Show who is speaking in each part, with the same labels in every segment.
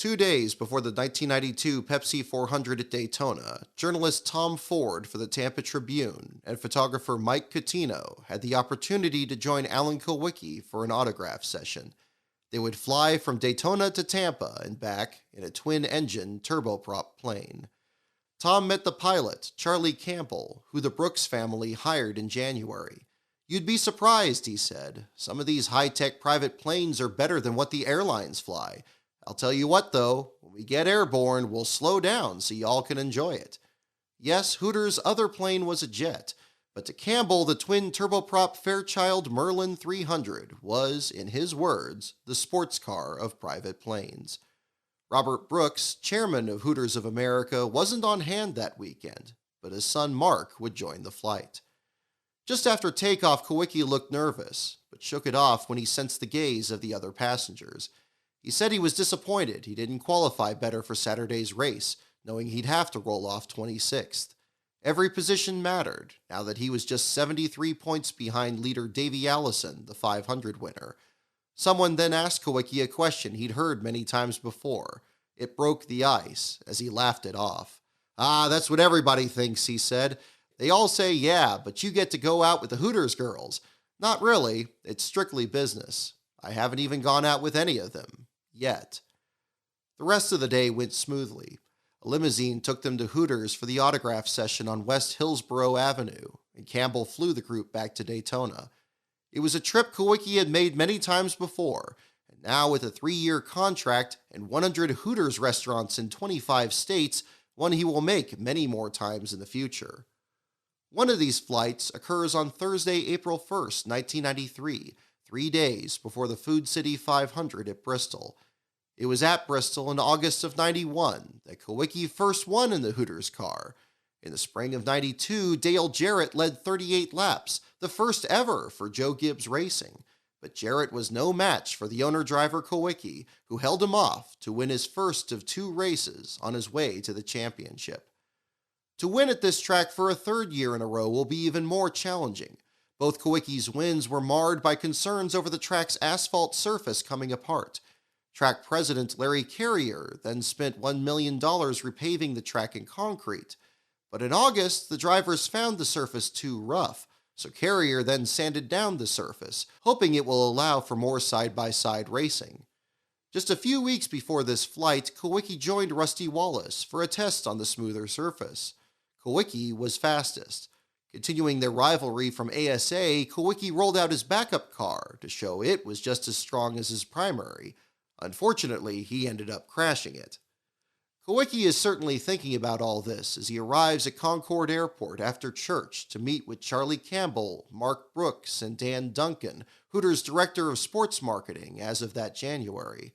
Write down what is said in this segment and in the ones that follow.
Speaker 1: 2 days before the 1992 Pepsi 400 at Daytona, journalist Tom Ford for the Tampa Tribune and photographer Mike Catino had the opportunity to join Alan Kulwicki for an autograph session. They would fly from Daytona to Tampa and back in a twin-engine turboprop plane. Tom met the pilot, Charlie Campbell, who the Brooks family hired in January. "You'd be surprised," he said. "Some of these high-tech private planes are better than what the airlines fly. I'll tell you what, though, when we get airborne, we'll slow down so y'all can enjoy it." Yes, Hooters' other plane was a jet, but to Campbell, the twin turboprop Fairchild Merlin 300 was, in his words, the sports car of private planes. Robert Brooks, chairman of Hooters of America, wasn't on hand that weekend, but his son Mark would join the flight. Just after takeoff, Kulwicki looked nervous, but shook it off when he sensed the gaze of the other passengers. He said he was disappointed he didn't qualify better for Saturday's race, knowing he'd have to roll off 26th. Every position mattered, now that he was just 73 points behind leader Davey Allison, the 500 winner. Someone then asked Kulwicki a question he'd heard many times before. It broke the ice, as he laughed it off. "Ah, that's what everybody thinks," he said. "They all say, yeah, but you get to go out with the Hooters girls." "Not really. It's strictly business. I haven't even gone out with any of them. Yet." The rest of the day went smoothly. A limousine took them to Hooters for the autograph session on West Hillsborough Avenue, and Campbell flew the group back to Daytona. It was a trip Kulwicki had made many times before, and now with a 3-year contract and 100 Hooters restaurants in 25 states, one he will make many more times in the future. One of these flights occurs on Thursday, April 1st, 1993, 3 days before the Food City 500 at Bristol. It was at Bristol in August of 91 that Kulwicki first won in the Hooters car. In the spring of 92, Dale Jarrett led 38 laps, the first ever for Joe Gibbs Racing. But Jarrett was no match for the owner-driver Kulwicki, who held him off to win his first of 2 races on his way to the championship. To win at this track for a 3rd year in a row will be even more challenging. Both Kulwicki's wins were marred by concerns over the track's asphalt surface coming apart. Track president Larry Carrier then spent $1 million repaving the track in concrete. But in August, the drivers found the surface too rough, so Carrier then sanded down the surface, hoping it will allow for more side-by-side racing. Just a few weeks before this flight, Kulwicki joined Rusty Wallace for a test on the smoother surface. Kulwicki was fastest. Continuing their rivalry from ASA, Kulwicki rolled out his backup car to show it was just as strong as his primary. Unfortunately, he ended up crashing it. Kulwicki is certainly thinking about all this as he arrives at Concord Airport after church to meet with Charlie Campbell, Mark Brooks, and Dan Duncan, Hooters' Director of Sports Marketing as of that January.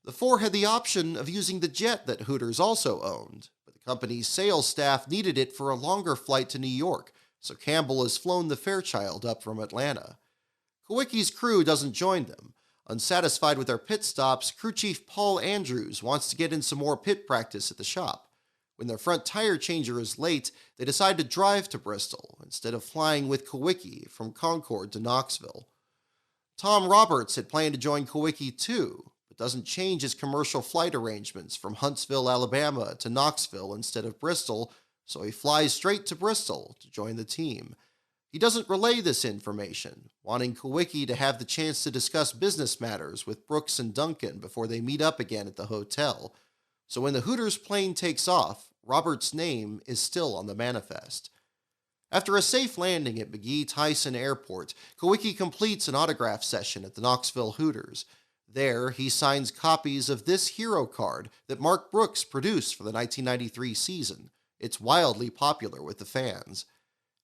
Speaker 1: The 4 had the option of using the jet that Hooters also owned, but the company's sales staff needed it for a longer flight to New York, so Campbell has flown the Fairchild up from Atlanta. Kulwicki's crew doesn't join them. Unsatisfied with their pit stops, crew chief Paul Andrews wants to get in some more pit practice at the shop. When their front tire changer is late, they decide to drive to Bristol instead of flying with Kulwicki from Concord to Knoxville. Tom Roberts had planned to join Kulwicki too, but doesn't change his commercial flight arrangements from Huntsville, Alabama to Knoxville instead of Bristol, so he flies straight to Bristol to join the team. He doesn't relay this information, wanting Kulwicki to have the chance to discuss business matters with Brooks and Duncan before they meet up again at the hotel. So when the Hooters plane takes off, Roberts' name is still on the manifest. After a safe landing at McGee-Tyson Airport, Kulwicki completes an autograph session at the Knoxville Hooters. There, he signs copies of this hero card that Mark Brooks produced for the 1993 season. It's wildly popular with the fans.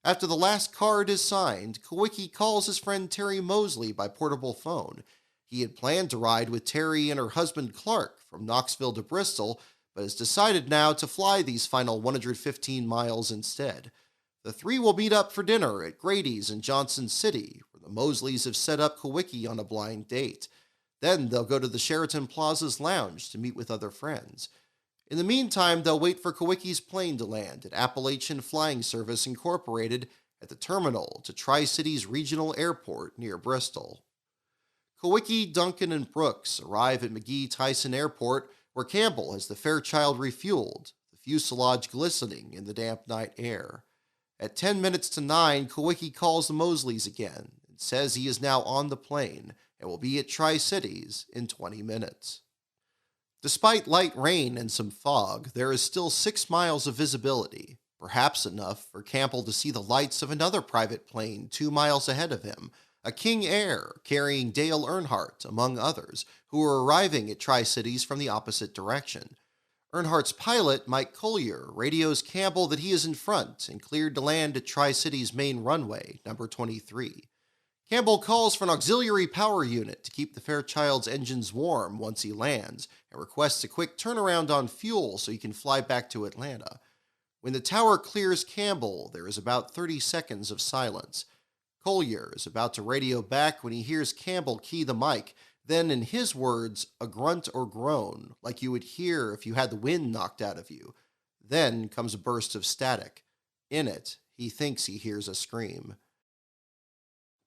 Speaker 1: After the last card is signed, Kulwicki calls his friend Terry Mosley by portable phone. He had planned to ride with Terry and her husband Clark from Knoxville to Bristol, but has decided now to fly these final 115 miles instead. The 3 will meet up for dinner at Grady's in Johnson City, where the Mosleys have set up Kulwicki on a blind date. Then they'll go to the Sheraton Plaza's lounge to meet with other friends. In the meantime, they'll wait for Kulwicki's plane to land at Appalachian Flying Service Incorporated at the terminal to Tri-Cities Regional Airport near Bristol. Kulwicki, Duncan, and Brooks arrive at McGee-Tyson Airport, where Campbell has the Fairchild refueled, the fuselage glistening in the damp night air. At 10 minutes to 9, Kulwicki calls the Mosleys again and says he is now on the plane and will be at Tri-Cities in 20 minutes. Despite light rain and some fog, there is still 6 miles of visibility, perhaps enough for Campbell to see the lights of another private plane 2 miles ahead of him, a King Air carrying Dale Earnhardt, among others, who are arriving at Tri-Cities from the opposite direction. Earnhardt's pilot, Mike Collier, radios Campbell that he is in front and cleared to land at Tri-Cities main runway, number 23. Campbell calls for an auxiliary power unit to keep the Fairchild's engines warm once he lands, and requests a quick turnaround on fuel so he can fly back to Atlanta. When the tower clears Campbell, there is about 30 seconds of silence. Collier is about to radio back when he hears Campbell key the mic, then, in his words, a grunt or groan, like you would hear if you had the wind knocked out of you. Then comes a burst of static. In it, he thinks he hears a scream.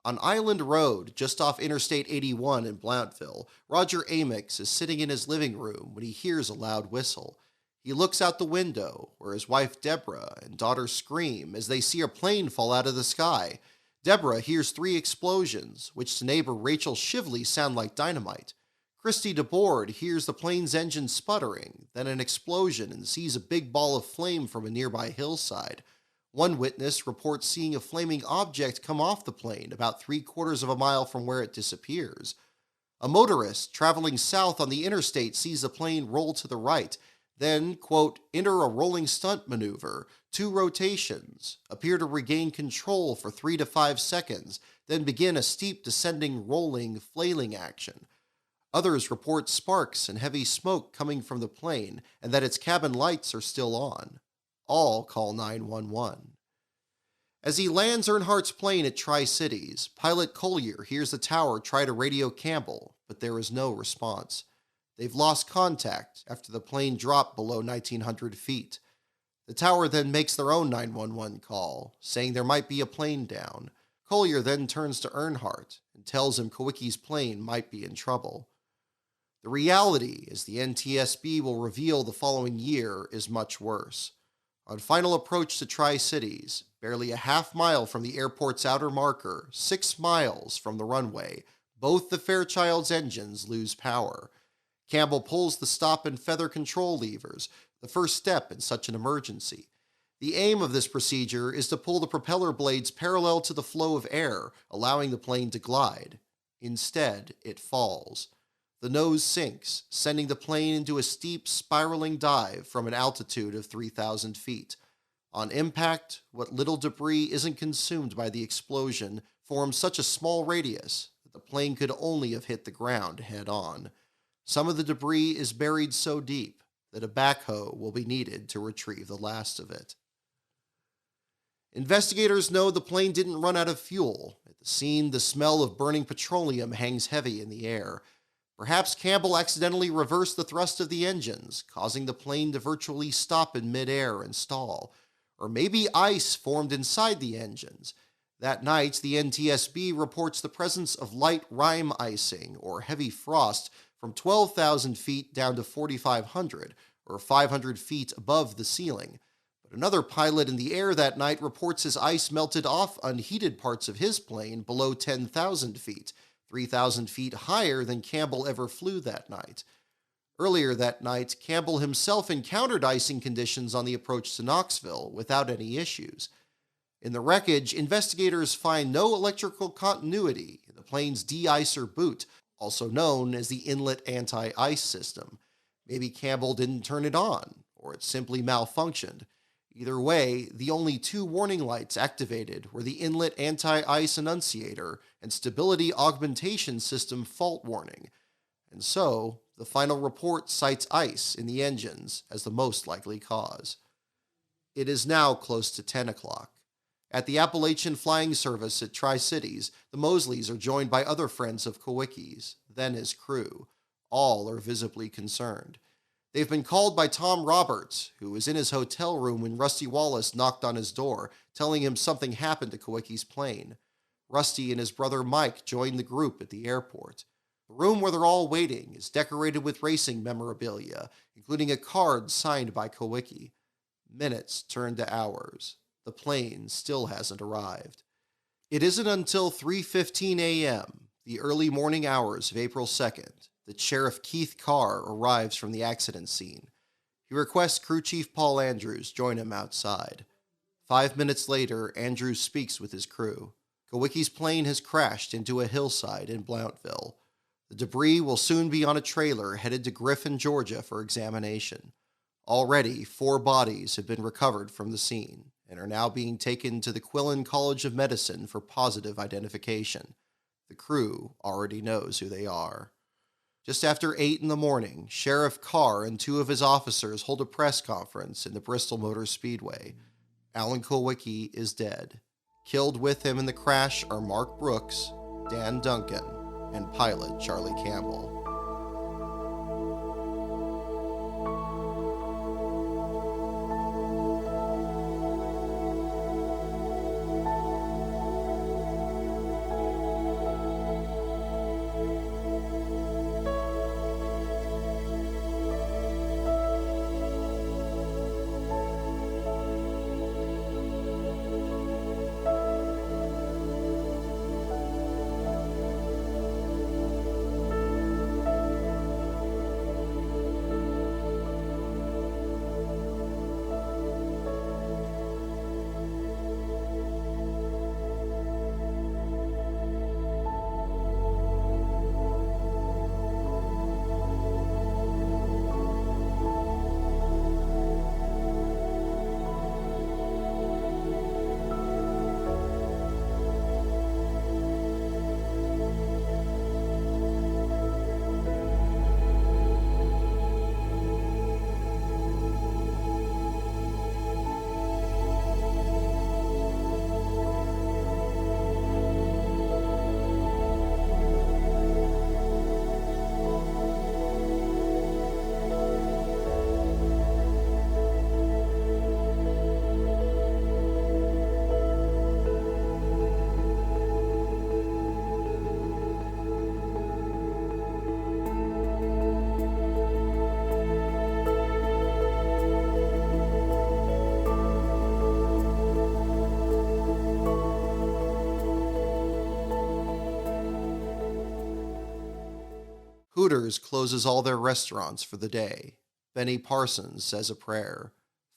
Speaker 1: On Island Road, just off Interstate 81 in Blountville, Roger Amix is sitting in his living room when he hears a loud whistle. He looks out the window, where his wife Deborah and daughter scream as they see a plane fall out of the sky. Deborah hears 3 explosions, which to neighbor Rachel Shively sound like dynamite. Christy DeBoard hears the plane's engine sputtering, then an explosion, and sees a big ball of flame from a nearby hillside. One witness reports seeing a flaming object come off the plane about 3/4 of a mile from where it disappears. A motorist traveling south on the interstate sees the plane roll to the right, then, quote, enter a rolling stunt maneuver, 2 rotations, appear to regain control for 3 to 5 seconds, then begin a steep descending, rolling, flailing action. Others report sparks and heavy smoke coming from the plane and that its cabin lights are still on. All call 911. As he lands Earnhardt's plane at Tri-Cities, pilot Collier hears the tower try to radio Campbell, but there is no response. They've lost contact after the plane dropped below 1,900 feet. The tower then makes their own 911 call, saying there might be a plane down. Collier then turns to Earnhardt and tells him Kulwicki's plane might be in trouble. The reality, as the NTSB will reveal the following year, is much worse. On final approach to Tri-Cities, barely a half mile from the airport's outer marker, 6 miles from the runway, both the Fairchild's engines lose power. Campbell pulls the stop and feather control levers, the first step in such an emergency. The aim of this procedure is to pull the propeller blades parallel to the flow of air, allowing the plane to glide. Instead, it falls. The nose sinks, sending the plane into a steep, spiraling dive from an altitude of 3,000 feet. On impact, what little debris isn't consumed by the explosion forms such a small radius that the plane could only have hit the ground head-on. Some of the debris is buried so deep that a backhoe will be needed to retrieve the last of it. Investigators know the plane didn't run out of fuel. At the scene, the smell of burning petroleum hangs heavy in the air. Perhaps Campbell accidentally reversed the thrust of the engines, causing the plane to virtually stop in midair and stall. Or maybe ice formed inside the engines. That night, the NTSB reports the presence of light rime icing, or heavy frost, from 12,000 feet down to 4,500, or 500 feet above the ceiling. But another pilot in the air that night reports his ice melted off unheated parts of his plane below 10,000 feet, 3,000 feet higher than Campbell ever flew that night. Earlier that night, Campbell himself encountered icing conditions on the approach to Knoxville without any issues. In the wreckage, investigators find no electrical continuity in the plane's de-icer boot, also known as the inlet anti-ice system. Maybe Campbell didn't turn it on, or it simply malfunctioned. Either way, the only 2 warning lights activated were the inlet anti-ice annunciator and stability augmentation system fault warning. And so, the final report cites ice in the engines as the most likely cause. It is now close to 10 o'clock. At the Appalachian Flying Service at Tri-Cities, the Mosleys are joined by other friends of Kulwicki's, then his crew. All are visibly concerned. They've been called by Tom Roberts, who was in his hotel room when Rusty Wallace knocked on his door, telling him something happened to Kulwicki's plane. Rusty and his brother Mike joined the group at the airport. The room where they're all waiting is decorated with racing memorabilia, including a card signed by Kulwicki. Minutes turn to hours. The plane still hasn't arrived. It isn't until 3:15 a.m., the early morning hours of April 2nd, that Sheriff Keith Carr arrives from the accident scene. He requests Crew Chief Paul Andrews join him outside. 5 minutes later, Andrews speaks with his crew. Kulwicki's plane has crashed into a hillside in Blountville. The debris will soon be on a trailer headed to Griffin, Georgia for examination. Already, 4 bodies have been recovered from the scene and are now being taken to the Quillen College of Medicine for positive identification. The crew already knows who they are. Just after 8 in the morning, Sheriff Carr and 2 of his officers hold a press conference in the Bristol Motor Speedway. Alan Kulwicki is dead. Killed with him in the crash are Mark Brooks, Dan Duncan, and pilot Charlie Campbell. Hooters closes all their restaurants for the day. Benny Parsons says a prayer.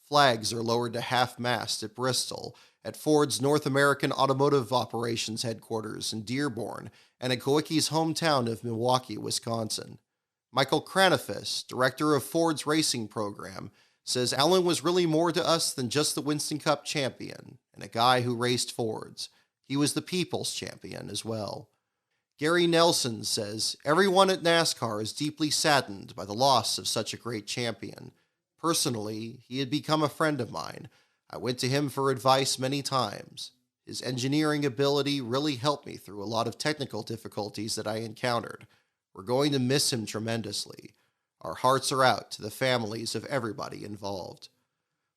Speaker 1: Flags are lowered to half-mast at Bristol, at Ford's North American Automotive Operations headquarters in Dearborn, and at Kulwicki's hometown of Milwaukee, Wisconsin. Michael Cranifus, director of Ford's racing program, says Alan was really more to us than just the Winston Cup champion and a guy who raced Fords. He was the people's champion as well. Gary Nelson says, everyone at NASCAR is deeply saddened by the loss of such a great champion. Personally, he had become a friend of mine. I went to him for advice many times. His engineering ability really helped me through a lot of technical difficulties that I encountered. We're going to miss him tremendously. Our hearts are out to the families of everybody involved.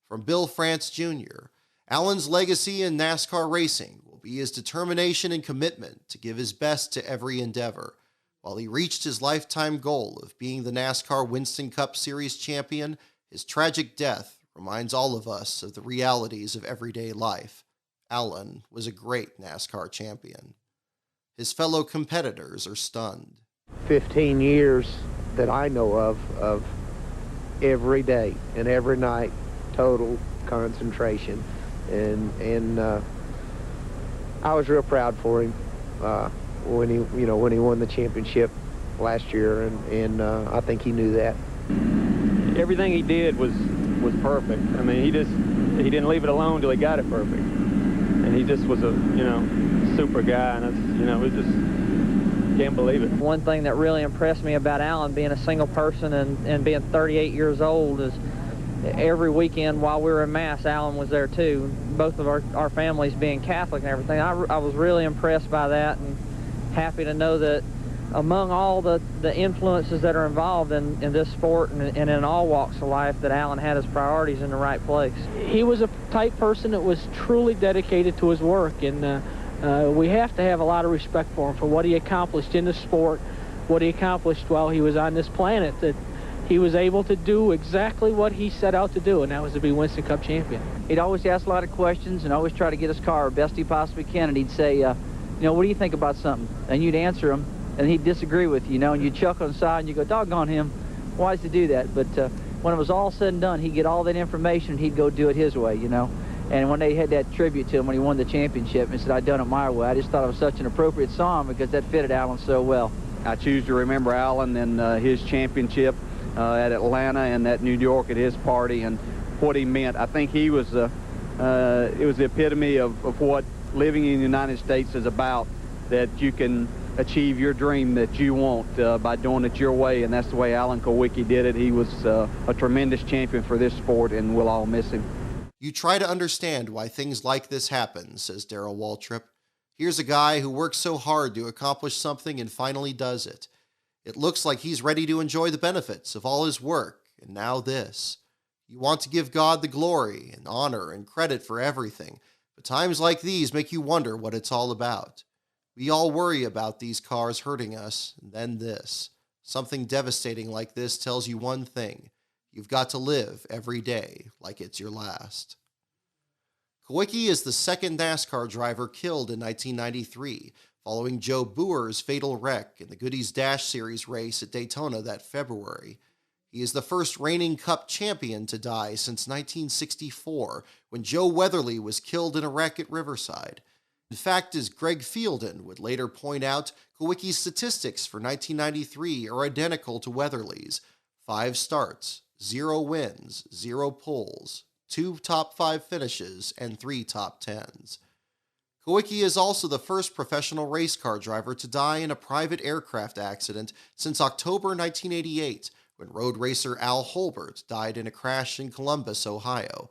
Speaker 1: From Bill France Jr., Alan's legacy in NASCAR racing will be his determination and commitment to give his best to every endeavor. While he reached his lifetime goal of being the NASCAR Winston Cup Series champion, his tragic death reminds all of us of the realities of everyday life. Alan was a great NASCAR champion. His fellow competitors are stunned.
Speaker 2: 15 years that I know of every day and every night, total concentration. And I was real proud for him when he won the championship last year, and I think he knew that.
Speaker 3: Everything he did was perfect. I mean, he didn't leave it alone till he got it perfect, and he just was a super guy, and we just can't believe it.
Speaker 4: One thing that really impressed me about Alan being a single person and being 38 years old is every weekend while we were in Mass, Alan was there too. Both of our families being Catholic and everything. I was really impressed by that and happy to know that among all the influences that are involved in this sport and in all walks of life, that Alan had his priorities in the right place.
Speaker 5: He was a type person that was truly dedicated to his work, and we have to have a lot of respect for him for what he accomplished in the sport, what he accomplished while he was on this planet, that he was able to do exactly what he set out to do, and that was to be Winston Cup champion.
Speaker 6: He'd always ask a lot of questions and always try to get his car best he possibly can, and he'd say, you know, what do you think about something? And you'd answer him, and he'd disagree with you, you know, and you'd chuckle inside and you go, doggone him, why does he do that? But when it was all said and done, he'd get all that information and he'd go do it his way, you know. And when they had that tribute to him when he won the championship and said, I'd done it my way, I just thought it was such an appropriate song because that fitted Alan so well.
Speaker 3: I choose to remember Alan and his championship at Atlanta and at New York at his party and what he meant. I think he was it was the epitome of what living in the United States is about, that you can achieve your dream that you want by doing it your way, and that's the way Alan Kulwicki did it. He was a tremendous champion for this sport, and we'll all miss him.
Speaker 1: You try to understand why things like this happen, says Darrell Waltrip. Here's a guy who works so hard to accomplish something and finally does it. It looks like he's ready to enjoy the benefits of all his work, and now this. You want to give God the glory and honor and credit for everything, but times like these make you wonder what it's all about. We all worry about these cars hurting us, and then this. Something devastating like this tells you one thing. You've got to live every day like it's your last. Kulwicki is the second NASCAR driver killed in 1993, following Joe Boer's fatal wreck in the Goodies Dash Series race at Daytona that February. He is the first reigning Cup champion to die since 1964, when Joe Weatherly was killed in a wreck at Riverside. In fact, as Greg Fielden would later point out, Kulwicki's statistics for 1993 are identical to Weatherly's. 5 starts, 0 wins, 0 poles, 2 top 5 finishes, and 3 top 10s. Kulwicki is also the first professional race car driver to die in a private aircraft accident since October 1988, when road racer Al Holbert died in a crash in Columbus, Ohio.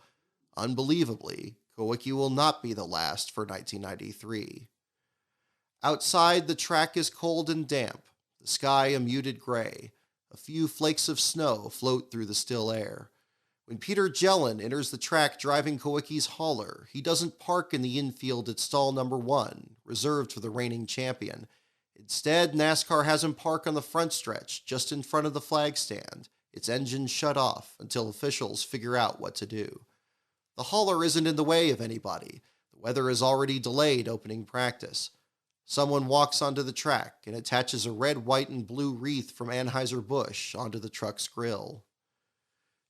Speaker 1: Unbelievably, Kulwicki will not be the last for 1993. Outside, the track is cold and damp, the sky a muted gray. A few flakes of snow float through the still air. When Peter Jellin enters the track driving Kulwicki's hauler, he doesn't park in the infield at stall number 1, reserved for the reigning champion. Instead, NASCAR has him park on the front stretch, just in front of the flag stand, its engine shut off until officials figure out what to do. The hauler isn't in the way of anybody. The weather has already delayed opening practice. Someone walks onto the track and attaches a red, white, and blue wreath from Anheuser-Busch onto the truck's grill.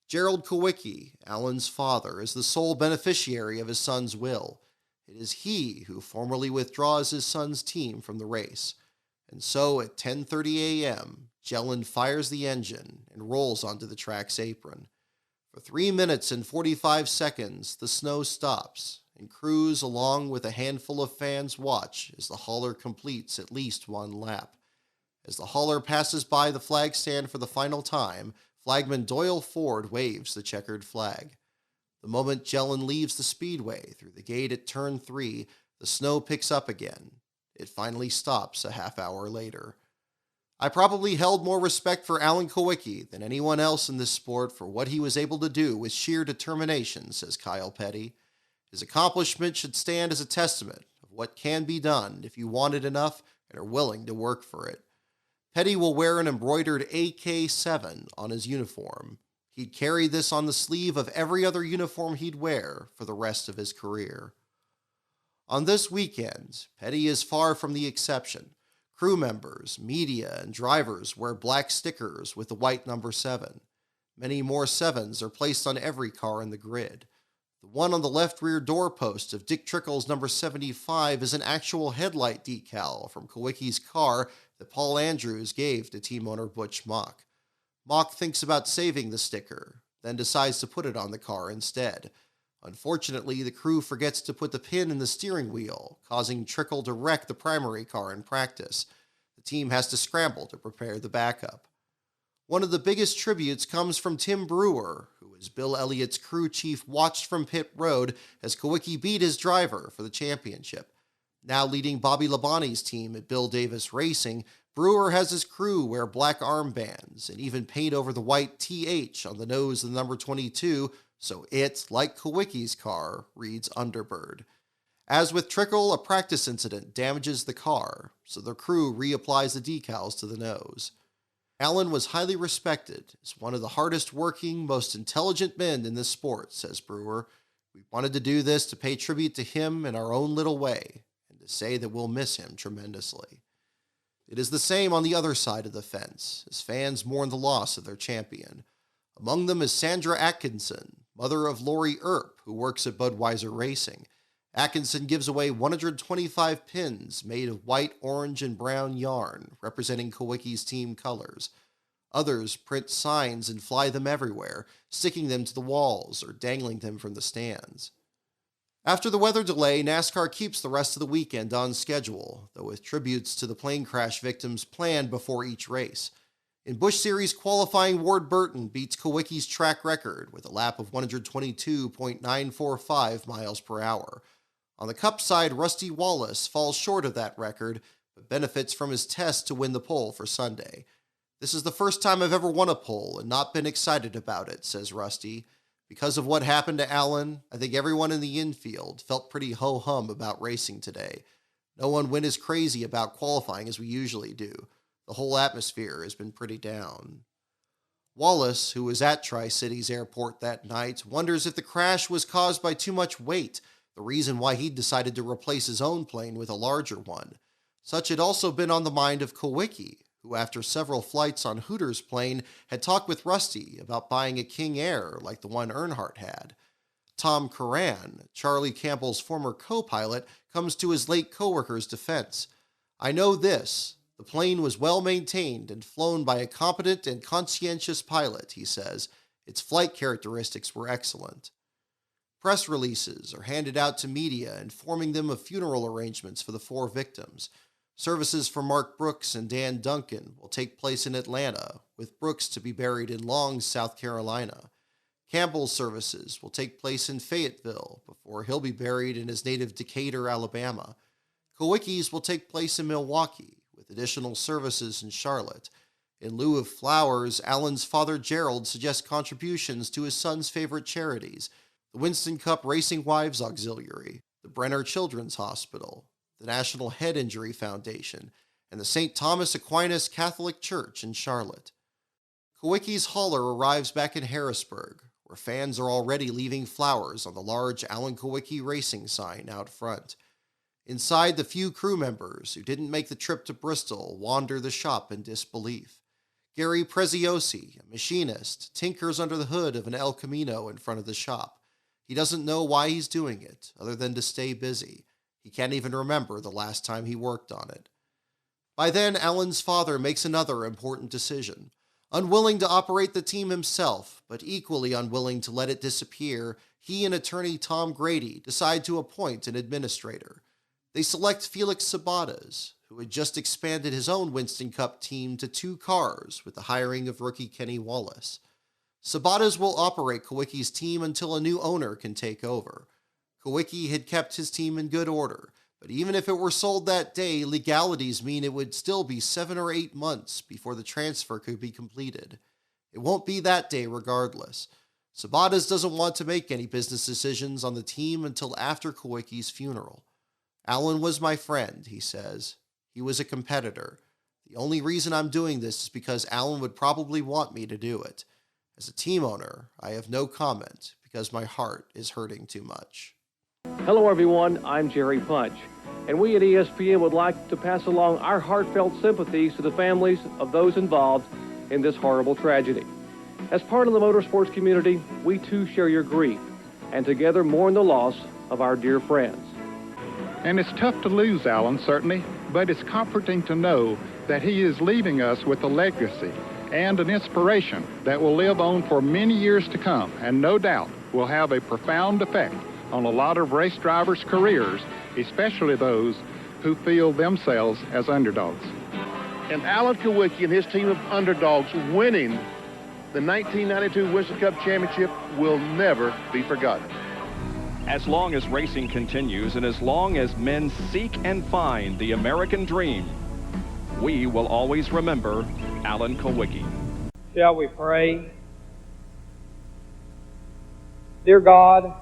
Speaker 1: Gerald Kulwicki, Alan's father, is the sole beneficiary of his son's will. It is he who formally withdraws his son's team from the race. And so at 10:30 a.m., Jellin fires the engine and rolls onto the track's apron. For 3 minutes and 45 seconds, the snow stops, and crews along with a handful of fans watch as the hauler completes at least one lap. As the hauler passes by the flag stand for the final time, flagman Doyle Ford waves the checkered flag. The moment Jellin leaves the speedway through the gate at turn 3, the snow picks up again. It finally stops a half hour later. I probably held more respect for Alan Kulwicki than anyone else in this sport for what he was able to do with sheer determination, says Kyle Petty. His accomplishment should stand as a testament of what can be done if you want it enough and are willing to work for it. Petty will wear an embroidered AK-7 on his uniform. He'd carry this on the sleeve of every other uniform he'd wear for the rest of his career. On this weekend, Petty is far from the exception. Crew members, media, and drivers wear black stickers with the white number 7. Many more 7s are placed on every car in the grid. The one on the left rear doorpost of Dick Trickle's number 75 is an actual headlight decal from Kulwicki's car that Paul Andrews gave to team owner Butch Mock. Mock thinks about saving the sticker, then decides to put it on the car instead. Unfortunately, the crew forgets to put the pin in the steering wheel, causing Trickle to wreck the primary car in practice. The team has to scramble to prepare the backup. One of the biggest tributes comes from Tim Brewer, who, as Bill Elliott's crew chief, watched from pit road as Kulwicki beat his driver for the championship. Now leading Bobby Labonte's team at Bill Davis Racing, Brewer has his crew wear black armbands and even paint over the white TH on the nose of the number 22, so it, like Kulwicki's car, reads Underbird. As with Trickle, a practice incident damages the car, so the crew reapplies the decals to the nose. Allen was highly respected as one of the hardest working, most intelligent men in this sport, says Brewer. We wanted to do this to pay tribute to him in our own little way, and to say that we'll miss him tremendously. It is the same on the other side of the fence, as fans mourn the loss of their champion. Among them is Sandra Atkinson, mother of Lori Earp, who works at Budweiser Racing. Atkinson gives away 125 pins made of white, orange, and brown yarn, representing Kulwicki's team colors. Others print signs and fly them everywhere, sticking them to the walls or dangling them from the stands. After the weather delay, NASCAR keeps the rest of the weekend on schedule, though with tributes to the plane crash victims planned before each race. In Busch Series qualifying, Ward Burton beats Kulwicki's track record with a lap of 122.945 miles per hour. On the Cup side, Rusty Wallace falls short of that record, but benefits from his test to win the pole for Sunday. This is the first time I've ever won a pole and not been excited about it, says Rusty. Because of what happened to Allen, I think everyone in the infield felt pretty ho-hum about racing today. No one went as crazy about qualifying as we usually do. The whole atmosphere has been pretty down. Wallace, who was at Tri-Cities Airport that night, wonders if the crash was caused by too much weight, the reason why he decided to replace his own plane with a larger one. Such had also been on the mind of Kulwicki, who after several flights on Hooters' plane had talked with Rusty about buying a King Air like the one Earnhardt had. Tom Curran, Charlie Campbell's former co-pilot, comes to his late co-worker's defense. I know this. The plane was well maintained and flown by a competent and conscientious pilot, he says. Its flight characteristics were excellent. Press releases are handed out to media informing them of funeral arrangements for the 4 victims. Services for Mark Brooks and Dan Duncan will take place in Atlanta, with Brooks to be buried in Long, South Carolina. Campbell's services will take place in Fayetteville before he'll be buried in his native Decatur, Alabama. Kulwicki's will take place in Milwaukee, with additional services in Charlotte. In lieu of flowers, Allen's father Gerald suggests contributions to his son's favorite charities: the Winston Cup Racing Wives Auxiliary, the Brenner Children's Hospital, the National Head Injury Foundation, and the St. Thomas Aquinas Catholic Church in Charlotte. Kulwicki's hauler arrives back in Harrisburg, where fans are already leaving flowers on the large Alan Kulwicki Racing sign out front. Inside, the few crew members who didn't make the trip to Bristol wander the shop in disbelief. Gary Preziosi, a machinist, tinkers under the hood of an El Camino in front of the shop. He doesn't know why he's doing it, other than to stay busy. He can't even remember the last time he worked on it. By then, Alan's father makes another important decision. Unwilling to operate the team himself, but equally unwilling to let it disappear, he and attorney Tom Grady decide to appoint an administrator. They select Felix Sabatas, who had just expanded his own Winston Cup team to 2 cars with the hiring of rookie Kenny Wallace. Sabatas will operate Kulwicki's team until a new owner can take over. Kulwicki had kept his team in good order, but even if it were sold that day, legalities mean it would still be 7 or 8 months before the transfer could be completed. It won't be that day regardless. Sabatas doesn't want to make any business decisions on the team until after Kulwicki's funeral. Alan was my friend, he says. He was a competitor. The only reason I'm doing this is because Alan would probably want me to do it. As a team owner, I have no comment because my heart is hurting too much.
Speaker 7: Hello everyone, I'm Jerry Punch, and we at ESPN would like to pass along our heartfelt sympathies to the families of those involved in this horrible tragedy. As part of the motorsports community, we too share your grief, and together mourn the loss of our dear friends.
Speaker 8: And it's tough to lose Alan, certainly, but it's comforting to know that he is leaving us with a legacy and an inspiration that will live on for many years to come, and no doubt will have a profound effect on a lot of race drivers' careers, especially those who feel themselves as underdogs.
Speaker 9: And Alan Kulwicki and his team of underdogs winning the 1992 Winston Cup Championship will never be forgotten.
Speaker 10: As long as racing continues and as long as men seek and find the American dream, we will always remember Alan Kulwicki.
Speaker 11: Shall we pray? Dear God,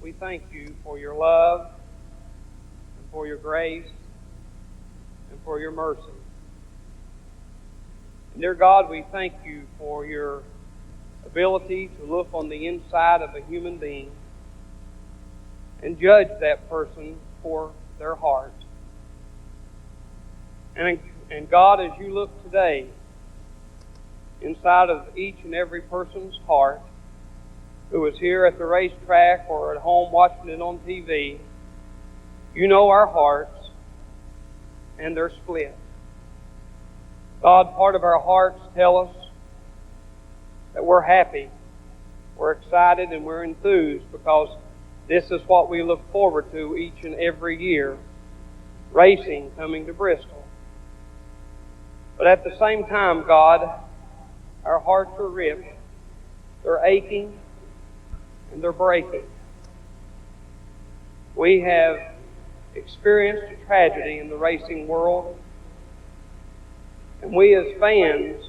Speaker 11: we thank you for your love and for your grace and for your mercy. And dear God, we thank you for your ability to look on the inside of a human being and judge that person for their heart. And God, as you look today inside of each and every person's heart who is here at the racetrack or at home watching it on TV, you know our hearts, and they're split. God, part of our hearts tell us that we're happy, we're excited, and we're enthused because this is what we look forward to each and every year, racing coming to Bristol. But at the same time, God, our hearts are ripped, they're aching, and they're breaking. We have experienced a tragedy in the racing world, and we as fans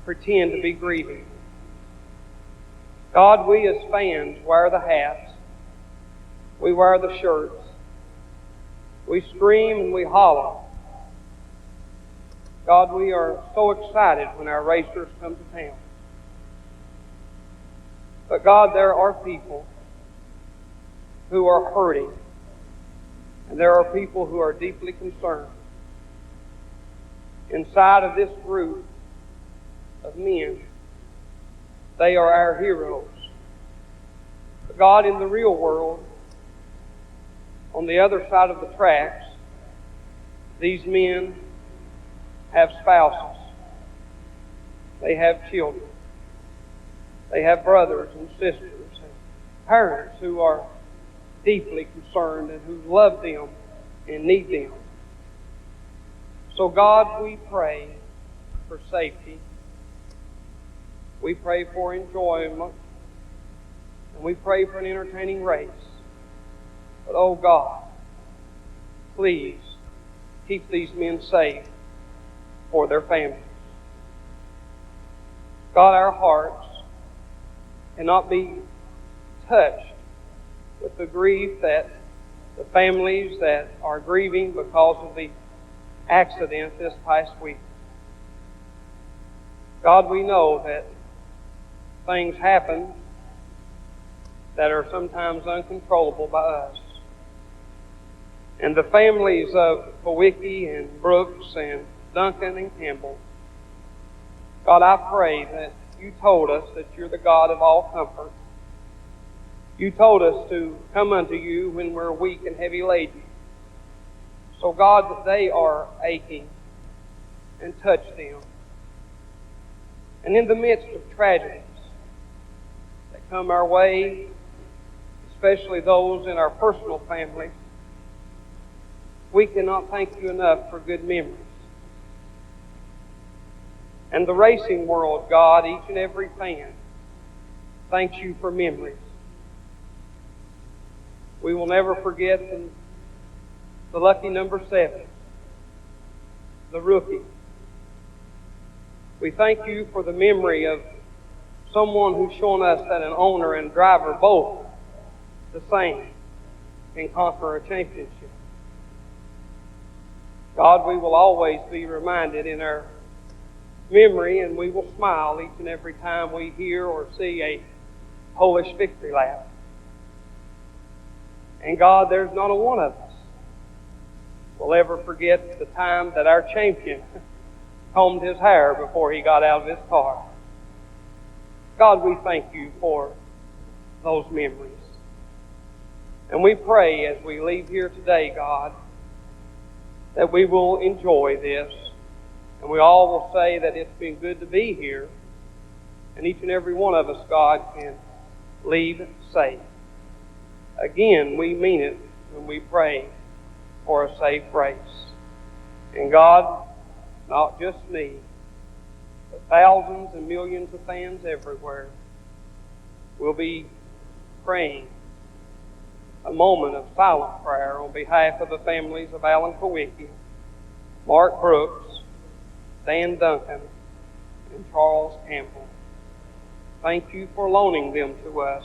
Speaker 11: pretend to be grieving. God, we as fans wear the hats, we wear the shirts, we scream and we holler. God, we are so excited when our racers come to town. But God, there are people who are hurting, and there are people who are deeply concerned. Inside of this group of men, they are our heroes. But God, in the real world, on the other side of the tracks, these men have spouses. They have children. They have brothers and sisters and parents who are deeply concerned and who love them and need them. So God, we pray for safety. We pray for enjoyment. And we pray for an entertaining race. But oh God, please keep these men safe for their families. God, our hearts cannot be touched with the grief that the families that are grieving because of the accident this past week. God, we know that things happen that are sometimes uncontrollable by us. And the families of Kulwicki and Brooks and Duncan and Campbell, God, I pray that you told us that you're the God of all comfort. You told us to come unto you when we're weak and heavy laden. So God, that they are aching, and touch them. And in the midst of tragedies that come our way, especially those in our personal families, we cannot thank you enough for good memories. And the racing world, God, each and every fan, thanks you for memories. We will never forget the lucky number 7, the rookie. We thank you for the memory of someone who's shown us that an owner and driver, both the same, can conquer a championship. God, we will always be reminded in our memory, and we will smile each and every time we hear or see a Polish victory lap. And God, there's not a one of us will ever forget the time that our champion combed his hair before he got out of his car. God, we thank you for those memories. And we pray as we leave here today, God, that we will enjoy this. And we all will say that it's been good to be here. And each and every one of us, God, can leave safe. Again, we mean it when we pray for a safe race. And God, not just me, but thousands and millions of fans everywhere will be praying a moment of silent prayer on behalf of the families of Alan Kulwicki, Mark Brooks, Dan Duncan, and Charles Campbell. Thank you for loaning them to us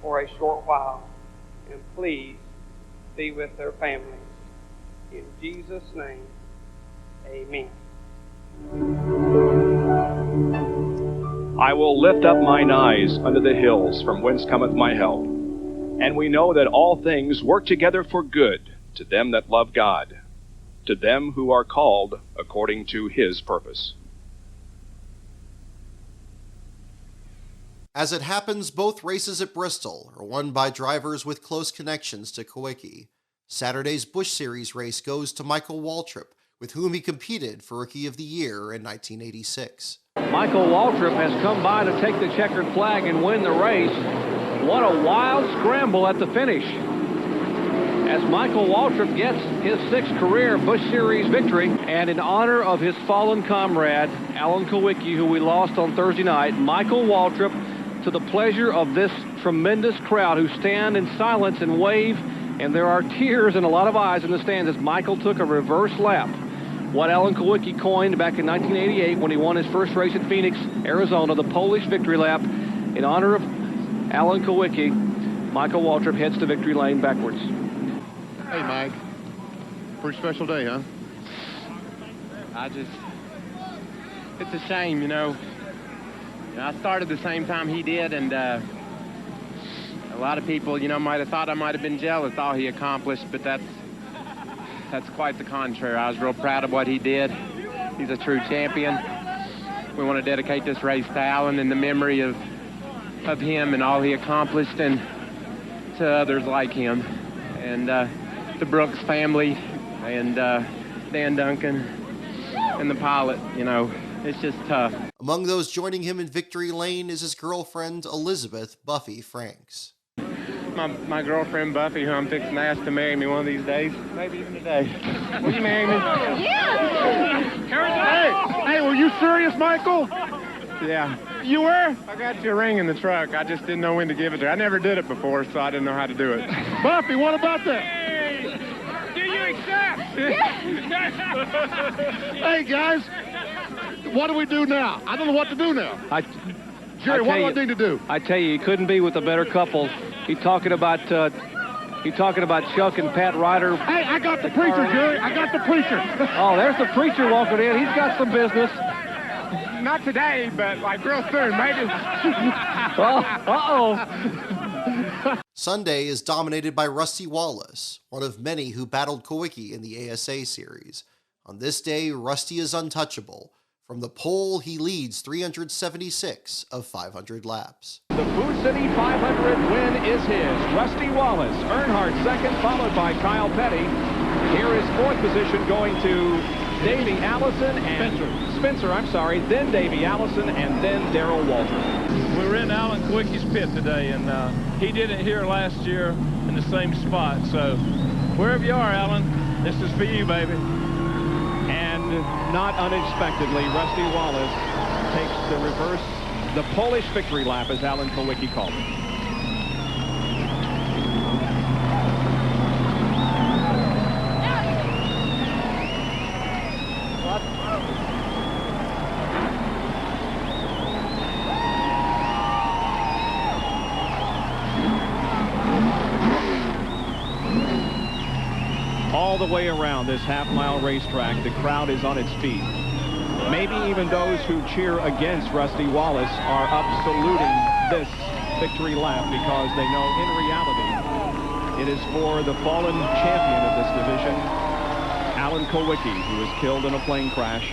Speaker 11: for a short while, and please be with their families. In Jesus' name, amen.
Speaker 10: I will lift up mine eyes unto the hills, from whence cometh my help. And we know that all things work together for good to them that love God, to them who are called according to his purpose.
Speaker 1: As it happens, both races at Bristol are won by drivers with close connections to Kulwicki. Saturday's Busch Series race goes to Michael Waltrip, with whom he competed for Rookie of the Year in 1986.
Speaker 7: Michael Waltrip has come by to take the checkered flag and win the race. What a wild scramble at the finish, as Michael Waltrip gets his 6th career Busch Series victory. And in honor of his fallen comrade, Alan Kulwicki, who we lost on Thursday night, Michael Waltrip, to the pleasure of this tremendous crowd who stand in silence and wave, and there are tears and a lot of eyes in the stands as Michael took a reverse lap. What Alan Kulwicki coined back in 1988 when he won his first race at Phoenix, Arizona, the Polish victory lap. In honor of Alan Kulwicki, Michael Waltrip heads to victory lane backwards.
Speaker 9: Hey, Mike. Pretty special day, huh?
Speaker 12: It's a shame, you know. I started the same time he did, and a lot of people, you know, might have thought I might have been jealous of all he accomplished, but that's quite the contrary. I was real proud of what he did. He's a true champion. We want to dedicate this race to Alan in the memory of him and all he accomplished, and to others like him, and the Brooks family, and Dan Duncan, and the pilot. You know, it's just tough.
Speaker 1: Among those joining him in victory lane is his girlfriend, Elizabeth Buffy Franks.
Speaker 12: My girlfriend Buffy, who I'm fixing to ask to marry me one of these days, maybe even today. Will you marry me?
Speaker 9: Yeah! Hey, were you serious, Michael?
Speaker 12: Yeah.
Speaker 9: You were?
Speaker 12: I got your ring in the truck. I just didn't know when to give it to her. I never did it before, so I didn't know how to do it.
Speaker 9: Buffy, what about that?
Speaker 12: Hey! Do you accept?
Speaker 9: Hey, guys, what do we do now? I don't know what to do now. Jerry, what do I need to do?
Speaker 7: I tell you, he couldn't be with a better couple. He's talking about Chuck and Pat Ryder.
Speaker 9: Hey, I got the preacher, Jerry. I got the preacher.
Speaker 7: Oh, there's the preacher walking in. He's got some business.
Speaker 12: Not today, but like real soon, maybe.
Speaker 7: Uh-oh.
Speaker 1: Sunday is dominated by Rusty Wallace, one of many who battled Kulwicki in the ASA series. On this day, Rusty is untouchable. From the pole, he leads 376 of 500 laps.
Speaker 10: The Food City 500 win is his. Rusty Wallace, Earnhardt second, followed by Kyle Petty. Here is 4th position going to Davey Allison and Spencer, then Davey Allison, and then Darrell Walter.
Speaker 13: We're in Alan Kulwicki's pit today, and he did it here last year in the same spot. So wherever you are, Alan, this is for you, baby.
Speaker 10: And not unexpectedly, Rusty Wallace takes the Polish victory lap, as Alan Kulwicki called it. All the way around this half-mile racetrack, the crowd is on its feet. Maybe even those who cheer against Rusty Wallace are up saluting this victory lap because they know in reality it is for the fallen champion of this division, Alan Kulwicki, who was killed in a plane crash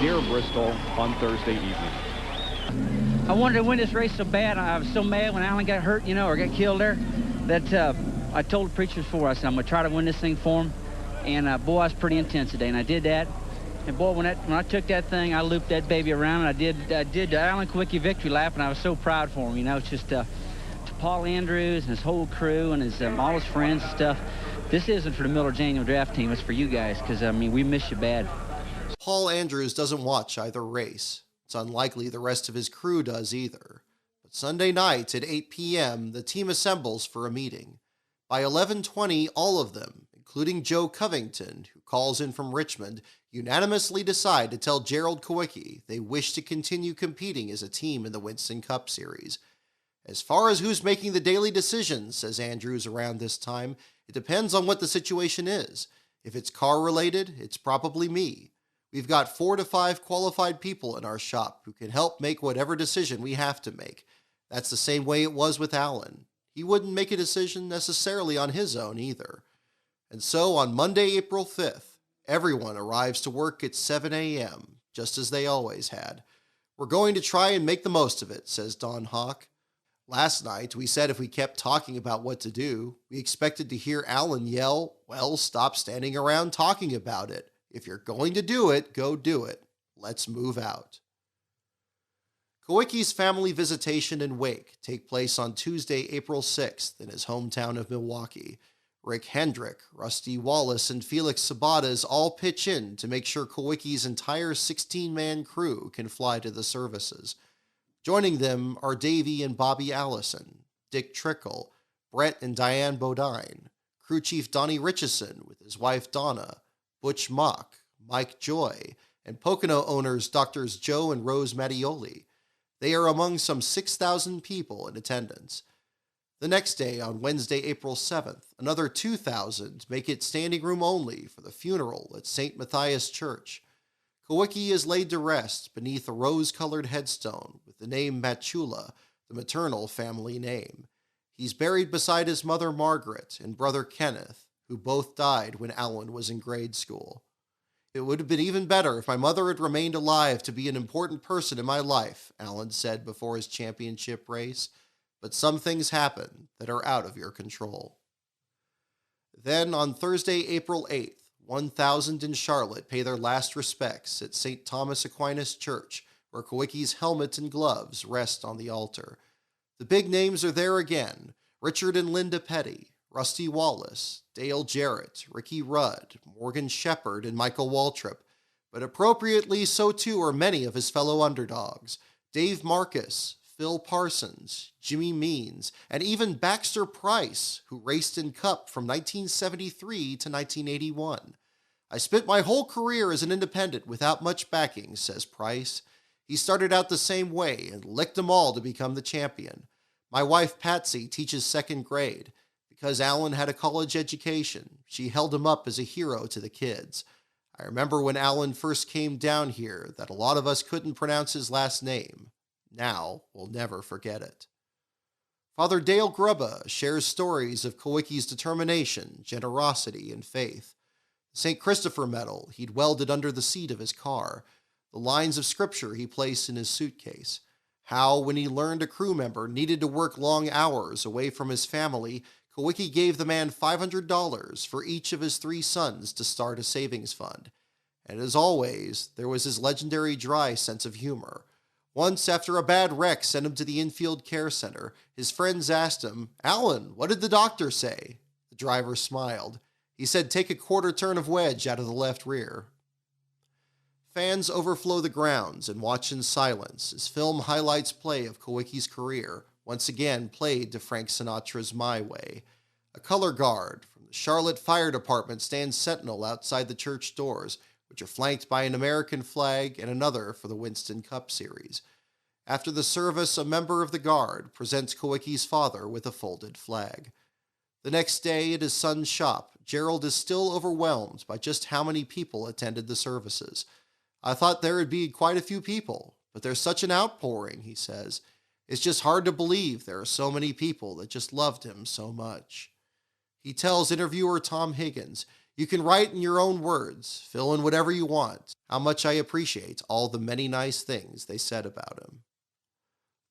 Speaker 10: near Bristol on Thursday evening.
Speaker 6: I wanted to win this race so bad. I was so mad when Alan got hurt, you know, or got killed there, that I told the preachers before, I said, I'm going to try to win this thing for him. And boy, I was pretty intense today, and I did that. And boy, when I took that thing, I looped that baby around, and I did the Alan Kulwicki victory lap, and I was so proud for him. You know, it's just to Paul Andrews and his whole crew and his all his friends and stuff. This isn't for the Miller Daniel draft team. It's for you guys, because, I mean, we miss you bad.
Speaker 1: Paul Andrews doesn't watch either race. It's unlikely the rest of his crew does either. But Sunday night at 8 p.m., the team assembles for a meeting. By 11:20, all of them, including Joe Covington, who calls in from Richmond, unanimously decide to tell Gerald Kulwicki they wish to continue competing as a team in the Winston Cup Series. As far as who's making the daily decisions, says Andrews around this time, it depends on what the situation is. If it's car-related, it's probably me. We've got 4 to 5 qualified people in our shop who can help make whatever decision we have to make. That's the same way it was with Alan. He wouldn't make a decision necessarily on his own either. And so on Monday, April 5th, everyone arrives to work at 7 a.m., just as they always had. We're going to try and make the most of it, says Don Hawk. Last night, we said if we kept talking about what to do, we expected to hear Alan yell, "Well, stop standing around talking about it. If you're going to do it, go do it. Let's move out." Kulwicki's family visitation and wake take place on Tuesday, April 6th in his hometown of Milwaukee. Rick Hendrick, Rusty Wallace, and Felix Sabatas all pitch in to make sure Kulwicki's entire 16-man crew can fly to the services. Joining them are Davey and Bobby Allison, Dick Trickle, Brett and Diane Bodine, crew chief Donnie Richardson with his wife Donna, Butch Mock, Mike Joy, and Pocono owners Drs. Joe and Rose Mattioli. They are among some 6,000 people in attendance. The next day, on Wednesday, April 7th, another 2,000 make it standing room only for the funeral at St. Matthias Church. Kulwicki is laid to rest beneath a rose-colored headstone with the name Matchula, the maternal family name. He's buried beside his mother Margaret and brother Kenneth, who both died when Alan was in grade school. "It would have been even better if my mother had remained alive to be an important person in my life," Alan said before his championship race. "But some things happen that are out of your control." Then, on Thursday, April 8th, 1,000 in Charlotte pay their last respects at St. Thomas Aquinas Church, where Kulwicki's helmet and gloves rest on the altar. The big names are there again: Richard and Linda Petty, Rusty Wallace, Dale Jarrett, Ricky Rudd, Morgan Shepard, and Michael Waltrip. But appropriately, so too are many of his fellow underdogs: Dave Marcus, Phil Parsons, Jimmy Means, and even Baxter Price, who raced in Cup from 1973 to 1981. "I spent my whole career as an independent without much backing," says Price. "He started out the same way and licked them all to become the champion. My wife Patsy teaches second grade. Because Alan had a college education, she held him up as a hero to the kids. I remember when Alan first came down here that a lot of us couldn't pronounce his last name. Now we'll never forget it." Father Dale Grubba shares stories of Kulwicki's determination, generosity, and faith. The St. Christopher medal he'd welded under the seat of his car, the lines of scripture he placed in his suitcase, how, when he learned a crew member needed to work long hours away from his family, Kulwicki gave the man $500 for each of his 3 sons to start a savings fund. And as always, there was his legendary dry sense of humor. Once, after a bad wreck sent him to the infield care center, his friends asked him, "Alan, what did the doctor say?" The driver smiled. He said, "Take a quarter turn of wedge out of the left rear." Fans overflow the grounds and watch in silence as film highlights play of Kulwicki's career, once again played to Frank Sinatra's My Way. A color guard from the Charlotte Fire Department stands sentinel outside the church doors, which are flanked by an American flag and another for the Winston Cup Series. After the service, a member of the guard presents Kulwicki's father with a folded flag. The next day, at his son's shop, Gerald is still overwhelmed by just how many people attended the services. "I thought there would be quite a few people, but there's such an outpouring," he says. "It's just hard to believe there are so many people that just loved him so much." He tells interviewer Tom Higgins, "You can write in your own words, fill in whatever you want, how much I appreciate all the many nice things they said about him."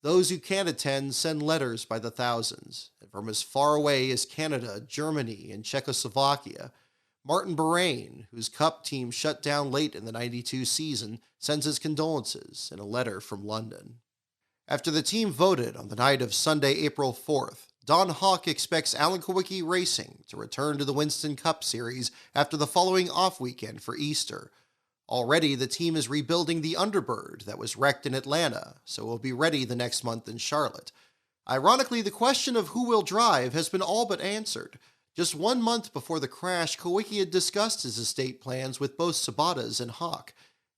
Speaker 1: Those who can't attend send letters by the thousands, and from as far away as Canada, Germany, and Czechoslovakia, Martin Bahrain, whose Cup team shut down late in the '92 season, sends his condolences in a letter from London. After the team voted on the night of Sunday, April 4th, Don Hawk expects Alan Kulwicki Racing to return to the Winston Cup Series after the following off weekend for Easter. Already, the team is rebuilding the Underbird that was wrecked in Atlanta, so it will be ready the next month in Charlotte. Ironically, the question of who will drive has been all but answered. Just 1 month before the crash, Kulwicki had discussed his estate plans with both Sabatas and Hawk.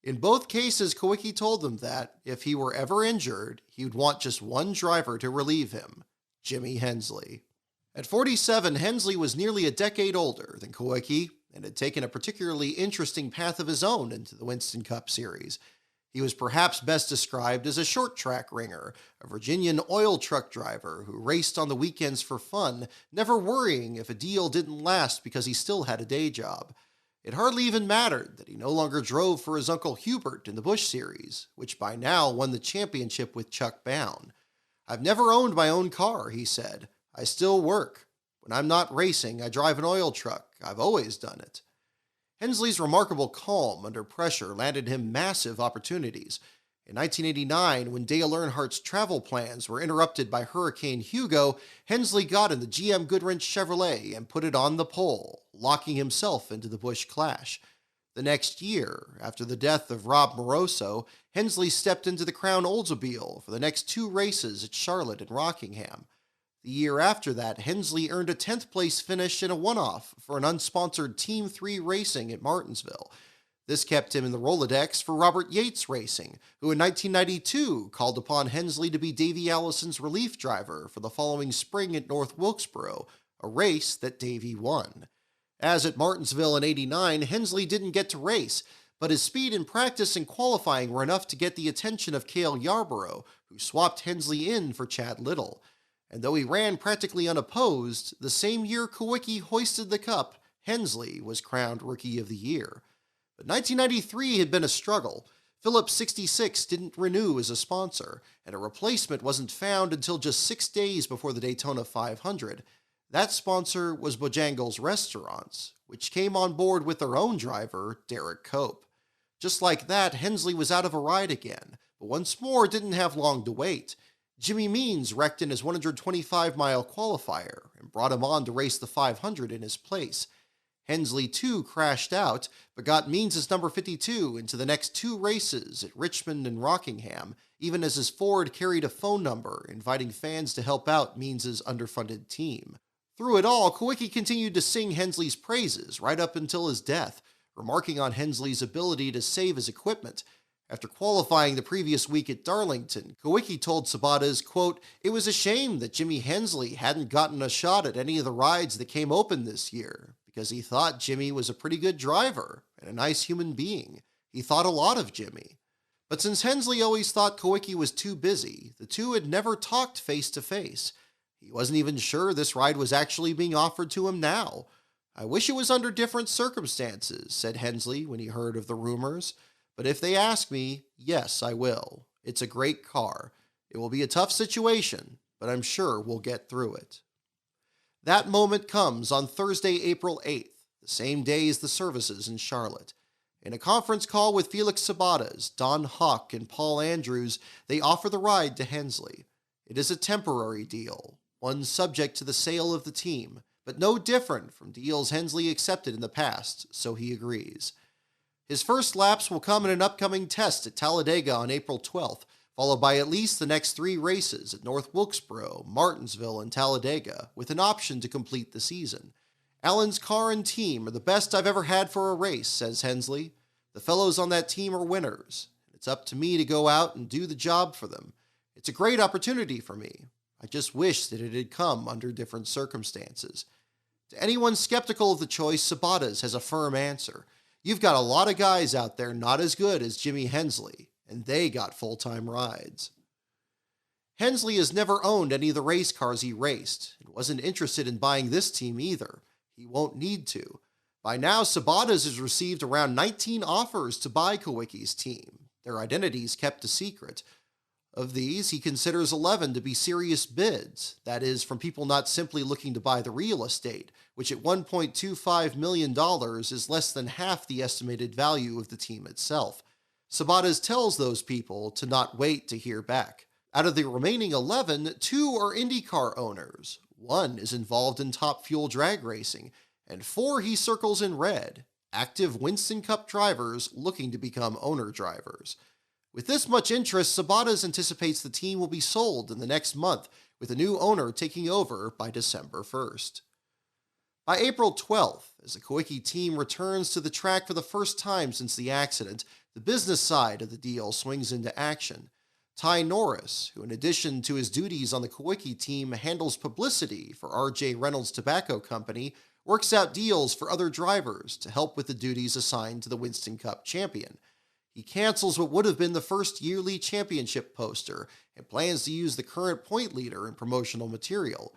Speaker 1: In both cases, Kulwicki told them that, if he were ever injured, he would want just one driver to relieve him, Jimmy Hensley. At 47, Hensley was nearly a decade older than Kulwicki and had taken a particularly interesting path of his own into the Winston Cup Series. He was perhaps best described as a short-track ringer, a Virginian oil truck driver who raced on the weekends for fun, never worrying if a deal didn't last because he still had a day job. It hardly even mattered that he no longer drove for his Uncle Hubert in the Busch Series, which by now won the championship with Chuck Bown. "I've never owned my own car," he said. "I still work. When I'm not racing, I drive an oil truck. I've always done it." Hensley's remarkable calm under pressure landed him massive opportunities. In 1989, when Dale Earnhardt's travel plans were interrupted by Hurricane Hugo, Hensley got in the GM Goodwrench Chevrolet and put it on the pole, locking himself into the Busch Clash. The next year, after the death of Rob Moroso, Hensley stepped into the Crown Oldsmobile for the next 2 races at Charlotte and Rockingham. The year after that, Hensley earned a 10th place finish in a one-off for an unsponsored Team 3 racing at Martinsville. This kept him in the Rolodex for Robert Yates Racing, who in 1992 called upon Hensley to be Davey Allison's relief driver for the following spring at North Wilkesboro, a race that Davey won. As at Martinsville in 89, Hensley didn't get to race, but his speed in practice and qualifying were enough to get the attention of Cale Yarborough, who swapped Hensley in for Chad Little. And though he ran practically unopposed, the same year Kulwicki hoisted the cup, Hensley was crowned Rookie of the Year. But 1993 had been a struggle. Phillips 66 didn't renew as a sponsor, and a replacement wasn't found until just 6 days before the Daytona 500. That sponsor was Hooters Restaurants, which came on board with their own driver, Derek Cope. Just like that, Hensley was out of a ride again, but once more didn't have long to wait. Jimmy Means wrecked in his 125-mile qualifier and brought him on to race the 500 in his place. Hensley, too, crashed out, but got Means' number 52 into the next 2 races at Richmond and Rockingham, even as his Ford carried a phone number inviting fans to help out Means' underfunded team. Through it all, Kulwicki continued to sing Hensley's praises right up until his death, remarking on Hensley's ability to save his equipment. After qualifying the previous week at Darlington, Kulwicki told Sabatas, quote, "It was a shame that Jimmy Hensley hadn't gotten a shot at any of the rides that came open this year, because he thought Jimmy was a pretty good driver and a nice human being. He thought a lot of Jimmy." But since Hensley always thought Kulwicki was too busy, the two had never talked face-to-face. He wasn't even sure this ride was actually being offered to him now. "I wish it was under different circumstances," said Hensley when he heard of the rumors. "But if they ask me, yes, I will. It's a great car. It will be a tough situation, but I'm sure we'll get through it." That moment comes on Thursday, April 8th, the same day as the services in Charlotte. In a conference call with Felix Sabatas, Don Hawk, and Paul Andrews, they offer the ride to Hensley. It is a temporary deal, one subject to the sale of the team, but no different from deals Hensley accepted in the past, so he agrees. His first laps will come in an upcoming test at Talladega on April 12th, followed by at least the next 3 races at North Wilkesboro, Martinsville, and Talladega, with an option to complete the season. "Allen's car and team are the best I've ever had for a race," says Hensley. "The fellows on that team are winners. It's up to me to go out and do the job for them. It's a great opportunity for me. I just wish that it had come under different circumstances." To anyone skeptical of the choice, Sabatas has a firm answer. "You've got a lot of guys out there not as good as Jimmy Hensley, and they got full-time rides." Hensley has never owned any of the race cars he raced, and wasn't interested in buying this team either. He won't need to. By now, Sabatas has received around 19 offers to buy Kulwicki's team, their identities kept a secret. Of these, he considers 11 to be serious bids, that is, from people not simply looking to buy the real estate, which at $1.25 million is less than half the estimated value of the team itself. Sabatas tells those people to not wait to hear back. Out of the remaining 11, 2 are IndyCar owners, 1 is involved in Top Fuel drag racing, and 4 he circles in red, active Winston Cup drivers looking to become owner drivers. With this much interest, Sabatas anticipates the team will be sold in the next month, with a new owner taking over by December 1st. By April 12th, as the Kulwicki team returns to the track for the first time since the accident, the business side of the deal swings into action. Ty Norris, who in addition to his duties on the Kulwicki team handles publicity for R.J. Reynolds Tobacco Company, works out deals for other drivers to help with the duties assigned to the Winston Cup champion. He cancels what would have been the first yearly championship poster and plans to use the current point leader in promotional material.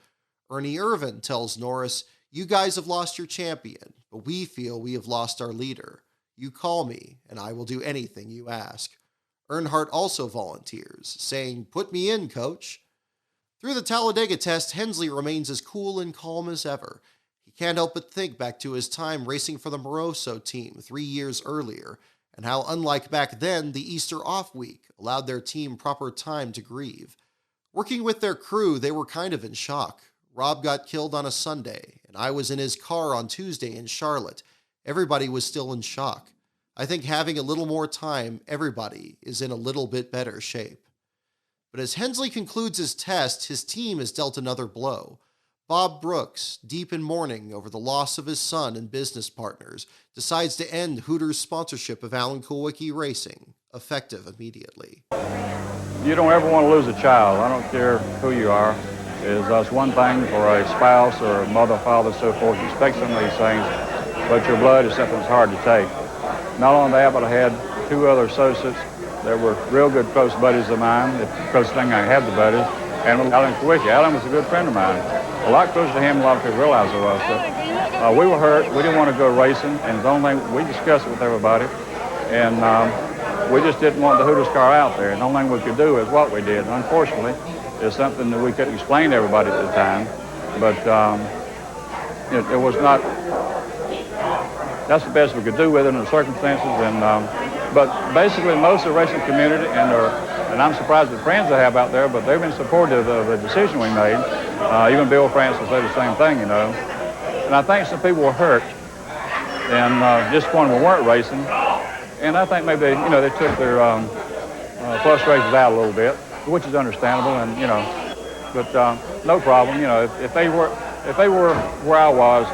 Speaker 1: Ernie Irvin tells Norris, "You guys have lost your champion, but we feel we have lost our leader. You call me, and I will do anything you ask." Earnhardt also volunteers, saying, "Put me in, coach." Through the Talladega test, Hensley remains as cool and calm as ever. He can't help but think back to his time racing for the Moroso team 3 years earlier, and how, unlike back then, the Easter off week allowed their team proper time to grieve. Working with their crew, they were kind of in shock. Rob got killed on a Sunday, and I was in his car on Tuesday in Charlotte. Everybody was still in shock. I think having a little more time, everybody is in a little bit better shape. But as Hensley concludes his test, his team is dealt another blow. Bob Brooks, deep in mourning over the loss of his son and business partners, decides to end Hooters' sponsorship of Alan Kulwicki Racing, effective immediately.
Speaker 14: You don't ever want to lose a child. I don't care who you are. It's one thing for a spouse or a mother, father, so forth. You expect some of these things, but your blood is something that's hard to take. Not only that, but I had 2 other associates that were real good close buddies of mine. The closest thing I had the buddies. And Alan Kulwicki. Alan was a good friend of mine. A lot closer to him than a lot of people realize I was. But we were hurt. We didn't want to go racing. And the only thing, we discussed it with everybody. And we just didn't want the Hooters car out there. And the only thing we could do is what we did. And unfortunately, it's something that we couldn't explain to everybody at the time. But it was not... That's the best we could do with it in the circumstances. And but basically, most of the racing community, and I'm surprised at the friends I have out there, but they've been supportive of the decision we made. Even Bill Francis said the same thing, you know. And I think some people were hurt and disappointed we weren't racing. And I think maybe they took their frustrations out a little bit, which is understandable. And but no problem. If they were where I was,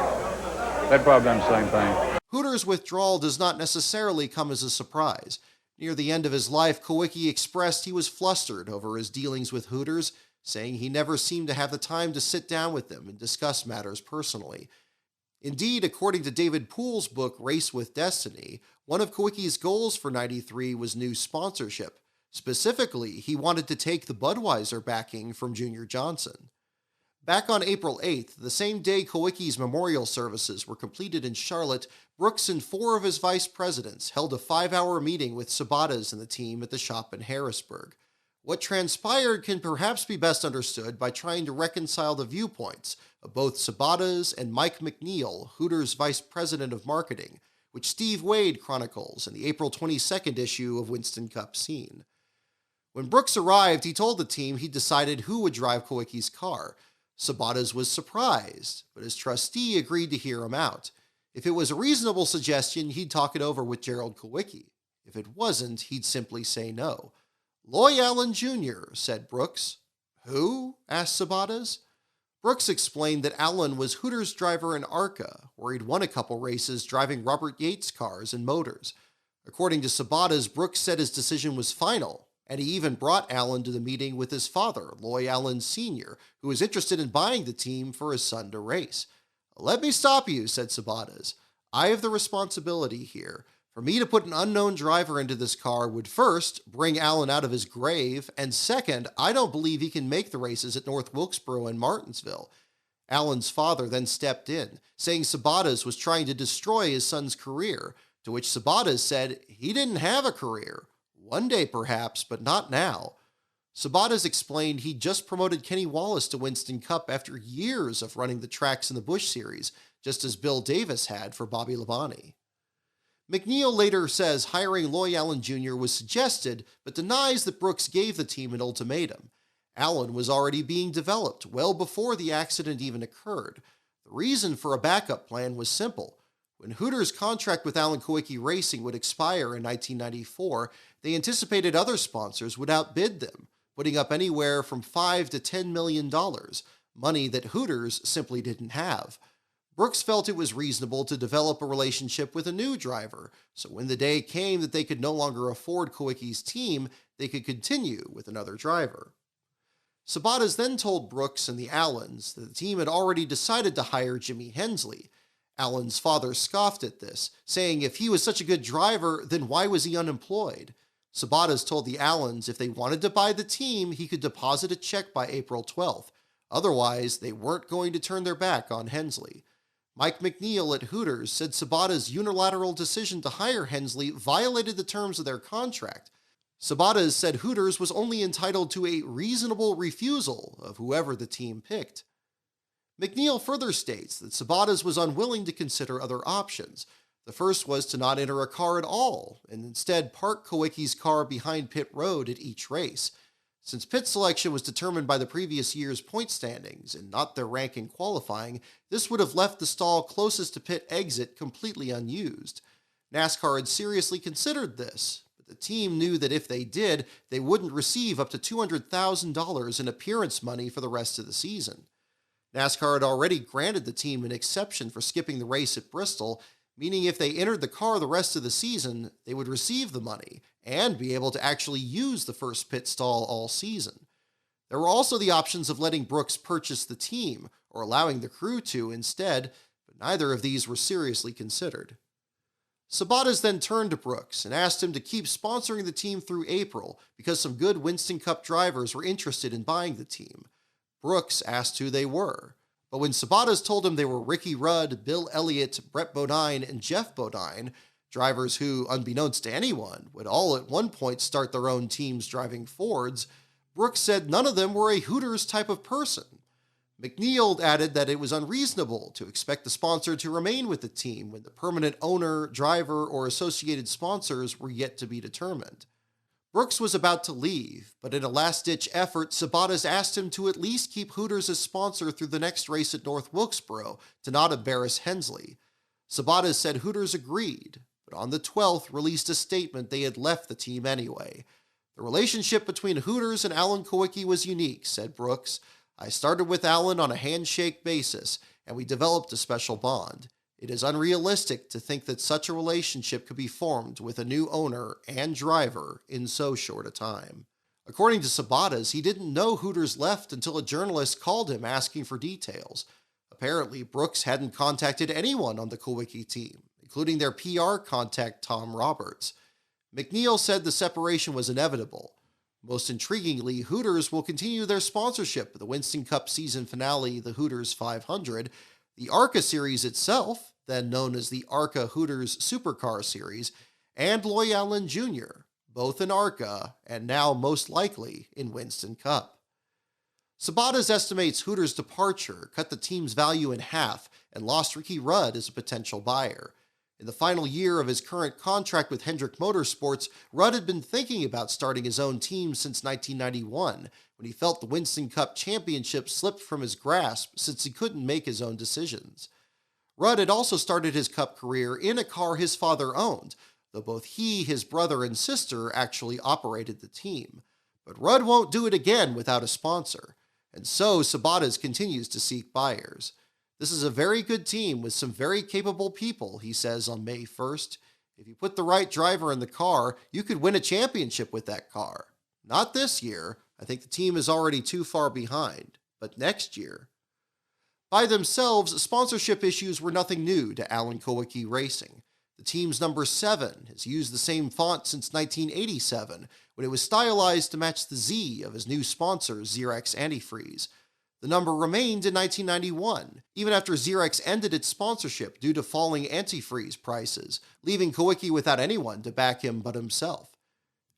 Speaker 14: they'd probably done the same thing.
Speaker 1: Hooters' withdrawal does not necessarily come as a surprise. Near the end of his life, Kulwicki expressed he was flustered over his dealings with Hooters, saying he never seemed to have the time to sit down with them and discuss matters personally. Indeed, according to David Poole's book, Race with Destiny, one of Kulwicki's goals for '93 was new sponsorship. Specifically, he wanted to take the Budweiser backing from Junior Johnson. Back on April 8th, the same day Kulwicki's memorial services were completed in Charlotte, Brooks and 4 of his vice presidents held a 5-hour meeting with Sabatas and the team at the shop in Harrisburg. What transpired can perhaps be best understood by trying to reconcile the viewpoints of both Sabatas and Mike McNeil, Hooters' vice president of marketing, which Steve Wade chronicles in the April 22nd issue of Winston Cup Scene. When Brooks arrived, he told the team he'd decided who would drive Kulwicki's car. Sabatas was surprised, but his trustee agreed to hear him out. If it was a reasonable suggestion, he'd talk it over with Gerald Kulwicki. If it wasn't, he'd simply say no. "Loy Allen Jr.," said Brooks. "Who?" asked Sabatas. Brooks explained that Allen was Hooters driver in ARCA, where he'd won a couple races driving Robert Yates cars and motors. According to Sabatas, Brooks said his decision was final, and he even brought Allen to the meeting with his father, Loy Allen Sr., who was interested in buying the team for his son to race. "Let me stop you," said Sabatas. "I have the responsibility here. For me to put an unknown driver into this car would first bring Allen out of his grave, and second, I don't believe he can make the races at North Wilkesboro and Martinsville." Allen's father then stepped in, saying Sabatas was trying to destroy his son's career, to which Sabatas said he didn't have a career. One day perhaps, but not now. Sabatas explained he'd just promoted Kenny Wallace to Winston Cup after years of running the tracks in the Busch Series, just as Bill Davis had for Bobby Labonte. McNeil later says hiring Loy Allen Jr. was suggested, but denies that Brooks gave the team an ultimatum. Allen was already being developed well before the accident even occurred. The reason for a backup plan was simple. When Hooters' contract with Alan Kulwicki Racing would expire in 1994, they anticipated other sponsors would outbid them, putting up anywhere from $5 to $10 million, money that Hooters simply didn't have. Brooks felt it was reasonable to develop a relationship with a new driver, so when the day came that they could no longer afford Kulwicki's team, they could continue with another driver. Sabatas then told Brooks and the Allens that the team had already decided to hire Jimmy Hensley. Allen's father scoffed at this, saying if he was such a good driver, then why was he unemployed? Sabatas told the Allens if they wanted to buy the team, he could deposit a check by April 12th. Otherwise, they weren't going to turn their back on Hensley. Mike McNeil at Hooters said Sabatas' unilateral decision to hire Hensley violated the terms of their contract. Sabatas said Hooters was only entitled to a reasonable refusal of whoever the team picked. McNeil further states that Sabatas was unwilling to consider other options. The first was to not enter a car at all, and instead park Kulwicki's car behind pit road at each race. Since pit selection was determined by the previous year's point standings and not their rank in qualifying, this would have left the stall closest to pit exit completely unused. NASCAR had seriously considered this, but the team knew that if they did, they wouldn't receive up to $200,000 in appearance money for the rest of the season. NASCAR had already granted the team an exception for skipping the race at Bristol, meaning if they entered the car the rest of the season, they would receive the money and be able to actually use the first pit stall all season. There were also the options of letting Brooks purchase the team or allowing the crew to instead, but neither of these were seriously considered. Sabatas then turned to Brooks and asked him to keep sponsoring the team through April because some good Winston Cup drivers were interested in buying the team. Brooks asked who they were, but when Sabatas told him they were Ricky Rudd, Bill Elliott, Brett Bodine, and Jeff Bodine, drivers who, unbeknownst to anyone, would all at one point start their own teams driving Fords, Brooks said none of them were a Hooters type of person. McNeil added that it was unreasonable to expect the sponsor to remain with the team when the permanent owner, driver, or associated sponsors were yet to be determined. Brooks was about to leave, but in a last-ditch effort, Sabatas asked him to at least keep Hooters as sponsor through the next race at North Wilkesboro to not embarrass Hensley. Sabatas said Hooters agreed, but on the 12th released a statement they had left the team anyway. The relationship between Hooters and Alan Kulwicki was unique, said Brooks. I started with Alan on a handshake basis, and we developed a special bond. It is unrealistic to think that such a relationship could be formed with a new owner and driver in so short a time. According to Sabatas, he didn't know Hooters left until a journalist called him asking for details. Apparently, Brooks hadn't contacted anyone on the Kulwicki team, including their PR contact Tom Roberts. McNeil said the separation was inevitable. Most intriguingly, Hooters will continue their sponsorship of the Winston Cup season finale, the Hooters 500, the ARCA Series itself, then known as the ARCA Hooters Supercar Series, and Loy Allen Jr., both in ARCA and now most likely in Winston Cup. Sabatas estimates Hooters' departure cut the team's value in half and lost Ricky Rudd as a potential buyer. In the final year of his current contract with Hendrick Motorsports, Rudd had been thinking about starting his own team since 1991, when he felt the Winston Cup championship slipped from his grasp since he couldn't make his own decisions. Rudd had also started his Cup career in a car his father owned, though both he, his brother, and sister actually operated the team. But Rudd won't do it again without a sponsor, and so Sabatas continues to seek buyers. This is a very good team with some very capable people, he says on May 1st. If you put the right driver in the car, you could win a championship with that car. Not this year. I think the team is already too far behind. But next year. By themselves, sponsorship issues were nothing new to Alan Kulwicki Racing. The team's number 7 has used the same font since 1987, when it was stylized to match the Z of his new sponsor, Xerox Antifreeze. The number remained in 1991, even after Xerox ended its sponsorship due to falling antifreeze prices, leaving Kulwicki without anyone to back him but himself.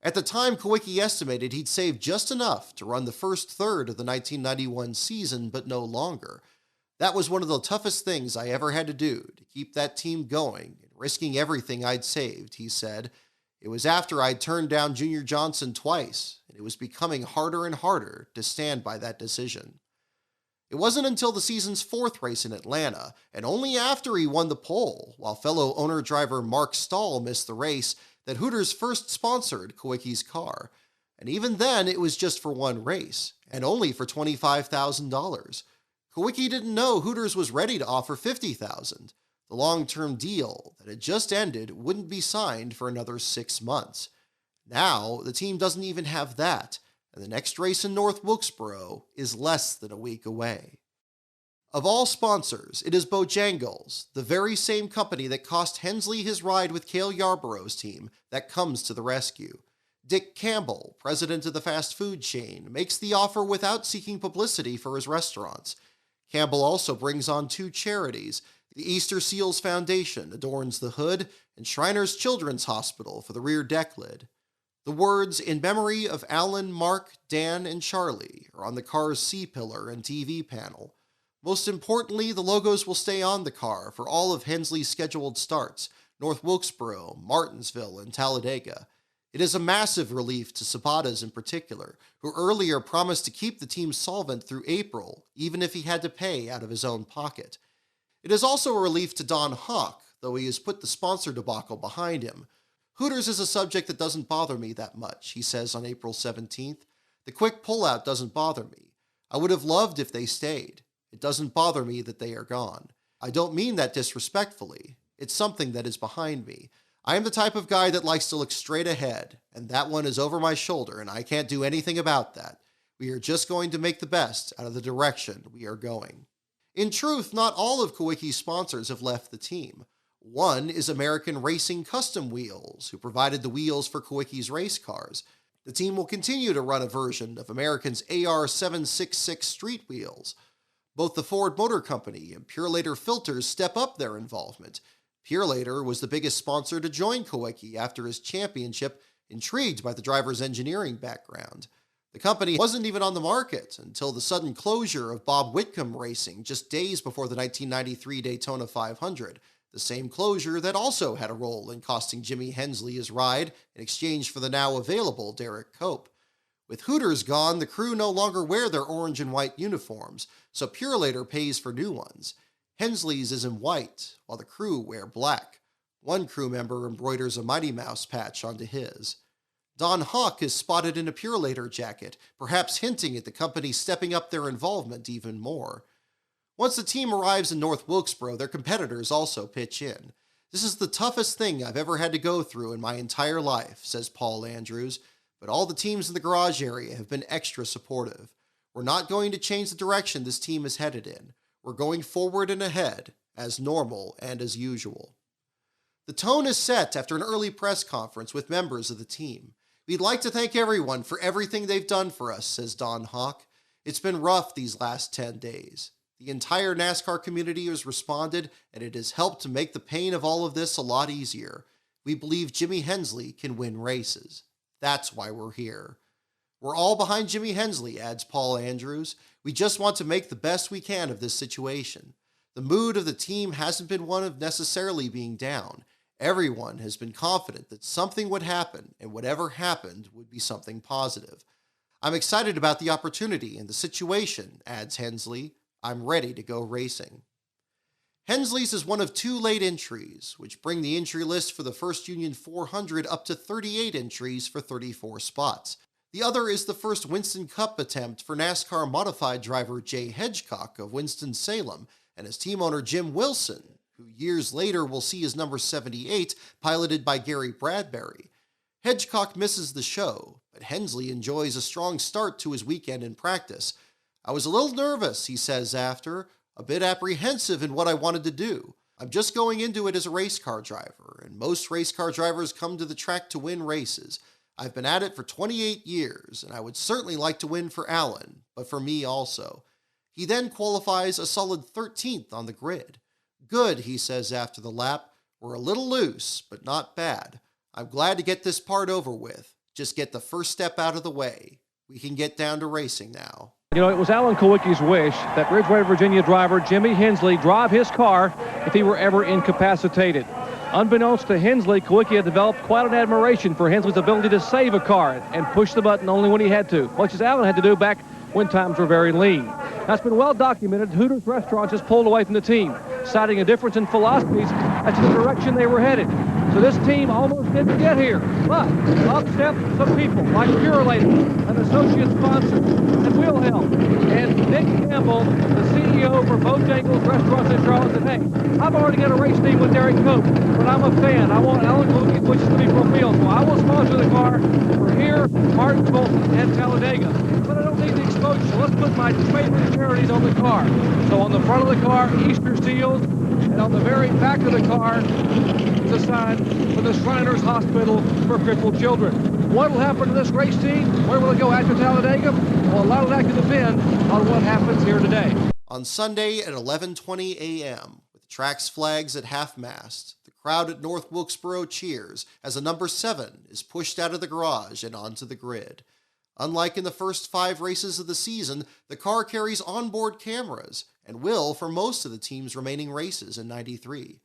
Speaker 1: At the time, Kulwicki estimated he'd saved just enough to run the first third of the 1991 season, but no longer. That was one of the toughest things I ever had to do, to keep that team going and risking everything I'd saved, he said. It was after I'd turned down Junior Johnson twice, and it was becoming harder and harder to stand by that decision. It wasn't until the season's 4th race in Atlanta, and only after he won the pole, while fellow owner-driver Mark Stahl missed the race, that Hooters first sponsored Kulwicki's car. And even then, it was just for one race, and only for $25,000. Kulwicki didn't know Hooters was ready to offer $50,000. The long-term deal that had just ended wouldn't be signed for another 6 months. Now, the team doesn't even have that, and the next race in North Wilkesboro is less than a week away. Of all sponsors, it is Bojangles, the very same company that cost Hensley his ride with Cale Yarborough's team, that comes to the rescue. Dick Campbell, president of the fast food chain, makes the offer without seeking publicity for his restaurants. Campbell also brings on 2 charities. The Easter Seals Foundation adorns the hood, and Shriners Children's Hospital for the rear deck lid. The words, "In memory of Alan, Mark, Dan, and Charlie," are on the car's C-pillar and TV panel. Most importantly, the logos will stay on the car for all of Hensley's scheduled starts, North Wilkesboro, Martinsville, and Talladega. It is a massive relief to Sabatas in particular, who earlier promised to keep the team solvent through April, even if he had to pay out of his own pocket. It is also a relief to Don Hawk, though he has put the sponsor debacle behind him. "Hooters is a subject that doesn't bother me that much," he says on April 17th. "The quick pullout doesn't bother me. I would have loved if they stayed. It doesn't bother me that they are gone. I don't mean that disrespectfully. It's something that is behind me. I am the type of guy that likes to look straight ahead, and that one is over my shoulder, and I can't do anything about that. We are just going to make the best out of the direction we are going." In truth, not all of Kulwicki's sponsors have left the team. One is American Racing Custom Wheels, who provided the wheels for Kulwicki's race cars. The team will continue to run a version of American's AR766 street wheels. Both the Ford Motor Company and Purelator Filters step up their involvement. Purelator was the biggest sponsor to join Kulwicki after his championship, intrigued by the driver's engineering background. The company wasn't even on the market until the sudden closure of Bob Whitcomb Racing just days before the 1993 Daytona 500, the same closure that also had a role in costing Jimmy Hensley his ride in exchange for the now available Derek Cope. With Hooters gone, the crew no longer wear their orange and white uniforms, so Purelator pays for new ones. Hensley's is in white, while the crew wear black. One crew member embroiders a Mighty Mouse patch onto his. Don Hawk is spotted in a Purelator jacket, perhaps hinting at the company stepping up their involvement even more. Once the team arrives in North Wilkesboro, their competitors also pitch in. "This is the toughest thing I've ever had to go through in my entire life," says Paul Andrews. "But all the teams in the garage area have been extra supportive. We're not going to change the direction this team is headed in. We're going forward and ahead, as normal and as usual." The tone is set after an early press conference with members of the team. "We'd like to thank everyone for everything they've done for us," says Don Hawk. "It's been rough these last 10 days. The entire NASCAR community has responded, and it has helped to make the pain of all of this a lot easier. We believe Jimmy Hensley can win races. That's why we're here. We're all behind Jimmy Hensley," adds Paul Andrews. "We just want to make the best we can of this situation. The mood of the team hasn't been one of necessarily being down. Everyone has been confident that something would happen, and whatever happened would be something positive. I'm excited about the opportunity and the situation," adds Hensley. "I'm ready to go racing." Hensley's is one of 2 late entries, which bring the entry list for the First Union 400 up to 38 entries for 34 spots. The other is the first Winston Cup attempt for NASCAR modified driver Jay Hedgecock of Winston-Salem and his team owner Jim Wilson, who years later will see his number 78 piloted by Gary Bradbury. Hedgecock misses the show, but Hensley enjoys a strong start to his weekend in practice. "I was a little nervous," he says after, "a bit apprehensive in what I wanted to do. I'm just going into it as a race car driver, and most race car drivers come to the track to win races. I've been at it for 28 years, and I would certainly like to win for Alan, but for me also." He then qualifies a solid 13th on the grid. "Good," he says after the lap. "We're a little loose, but not bad. I'm glad to get this part over with. Just get the first step out of the way. We can get down to racing now."
Speaker 7: You know, it was Alan Kulwicki's wish that Bridgewater, Virginia driver Jimmy Hensley drive his car if he were ever incapacitated. Unbeknownst to Hensley, Kulwicki had developed quite an admiration for Hensley's ability to save a car and push the button only when he had to, much as Alan had to do back when times were very lean. That's been well documented. Hooters Restaurants has pulled away from the team, citing a difference in philosophies as to the direction they were headed. So this team almost didn't get here, but upset some people like Purelator, an associate sponsor, and Wilhelm, and Nick Campbell, the CEO Bojangles Restaurants in Charlotte said, hey, I've already got a race team with Derek Cope, but I'm a fan. I want Alan Kulwicki's wishes to be fulfilled, so I will sponsor the car for here, Martinsville, and Talladega. But I don't need the exposure, so let's put my favorite charities on the car. So on the front of the car, Easter seals, and on the very back of the car is a sign for the Shriners Hospital for Crippled Children. What will happen to this race team? Where will it go after Talladega? Well, a lot of that can depend on what happens here today.
Speaker 1: On Sunday at 11:20 a.m., with the track's flags at half-mast, the crowd at North Wilkesboro cheers as a number 7 is pushed out of the garage and onto the grid. Unlike in the first 5 races of the season, the car carries onboard cameras and will for most of the team's remaining races in '93.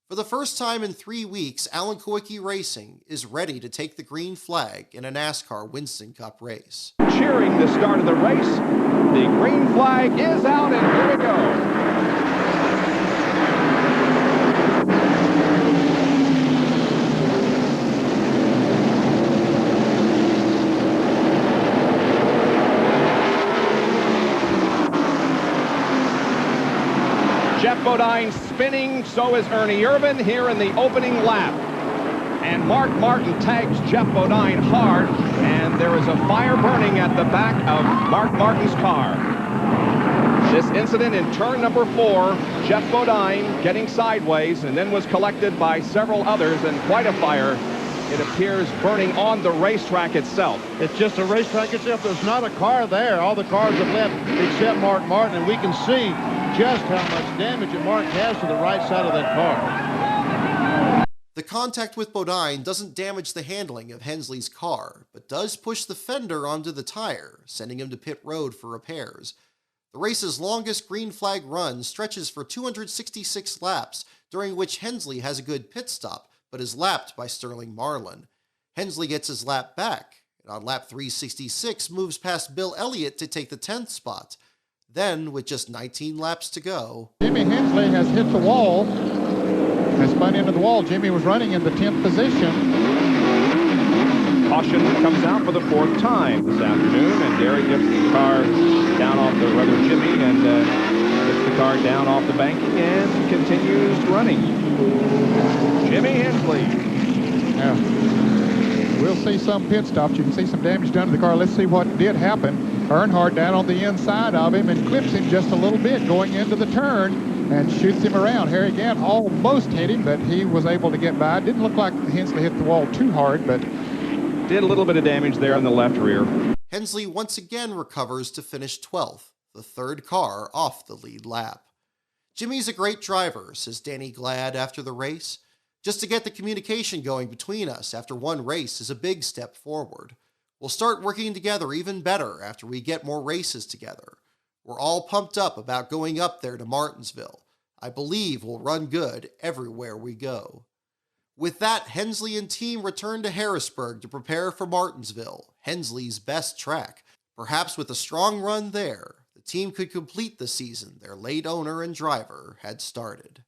Speaker 1: For the first time in 3 weeks, Alan Kulwicki Racing is ready to take the green flag in a NASCAR Winston Cup race.
Speaker 10: Cheering the start of the race. The green flag is out, and here we go. Jeff Bodine spinning, so is Ernie Irvin here in the opening lap. And Mark Martin tags Jeff Bodine hard, and there is a fire burning at the back of Mark Martin's car. This incident in turn number 4, Jeff Bodine getting sideways and then was collected by several others, and quite a fire, it appears, burning on the racetrack itself.
Speaker 9: It's just a racetrack itself. There's not a car there. All the cars have left except Mark Martin, and we can see just how much damage that Mark has to the right side of that car.
Speaker 1: The contact with Bodine doesn't damage the handling of Hensley's car, but does push the fender onto the tire, sending him to pit road for repairs. The race's longest green flag run stretches for 266 laps, during which Hensley has a good pit stop, but is lapped by Sterling Marlin. Hensley gets his lap back, and on lap 366 moves past Bill Elliott to take the 10th spot. Then, with just 19 laps to go,
Speaker 8: Jimmy Hensley has hit the wall, has spun into the wall. Jimmy was running in the 10th position.
Speaker 10: Caution comes out for the 4th time this afternoon, and Gary gets the car down off the, rather Jimmy, and gets the car down off the banking and continues running. Jimmy Hensley.
Speaker 8: Yeah. We'll see some pit stops. You can see some damage done to the car. Let's see what did happen. Earnhardt down on the inside of him and clips him just a little bit going into the turn and shoots him around. Harry Gant almost hit him, but he was able to get by. It didn't look like Hensley hit the wall too hard, but
Speaker 10: did a little bit of damage there on the left rear.
Speaker 1: Hensley once again recovers to finish 12th, the 3rd car off the lead lap. Jimmy's a great driver, says Danny Glad after the race. Just to get the communication going between us after one race is a big step forward. We'll start working together even better after we get more races together. We're all pumped up about going up there to Martinsville. I believe we'll run good everywhere we go. With that, Hensley and team return to Harrisburg to prepare for Martinsville, Hensley's best track. Perhaps with a strong run there, the team could complete the season their late owner and driver had started.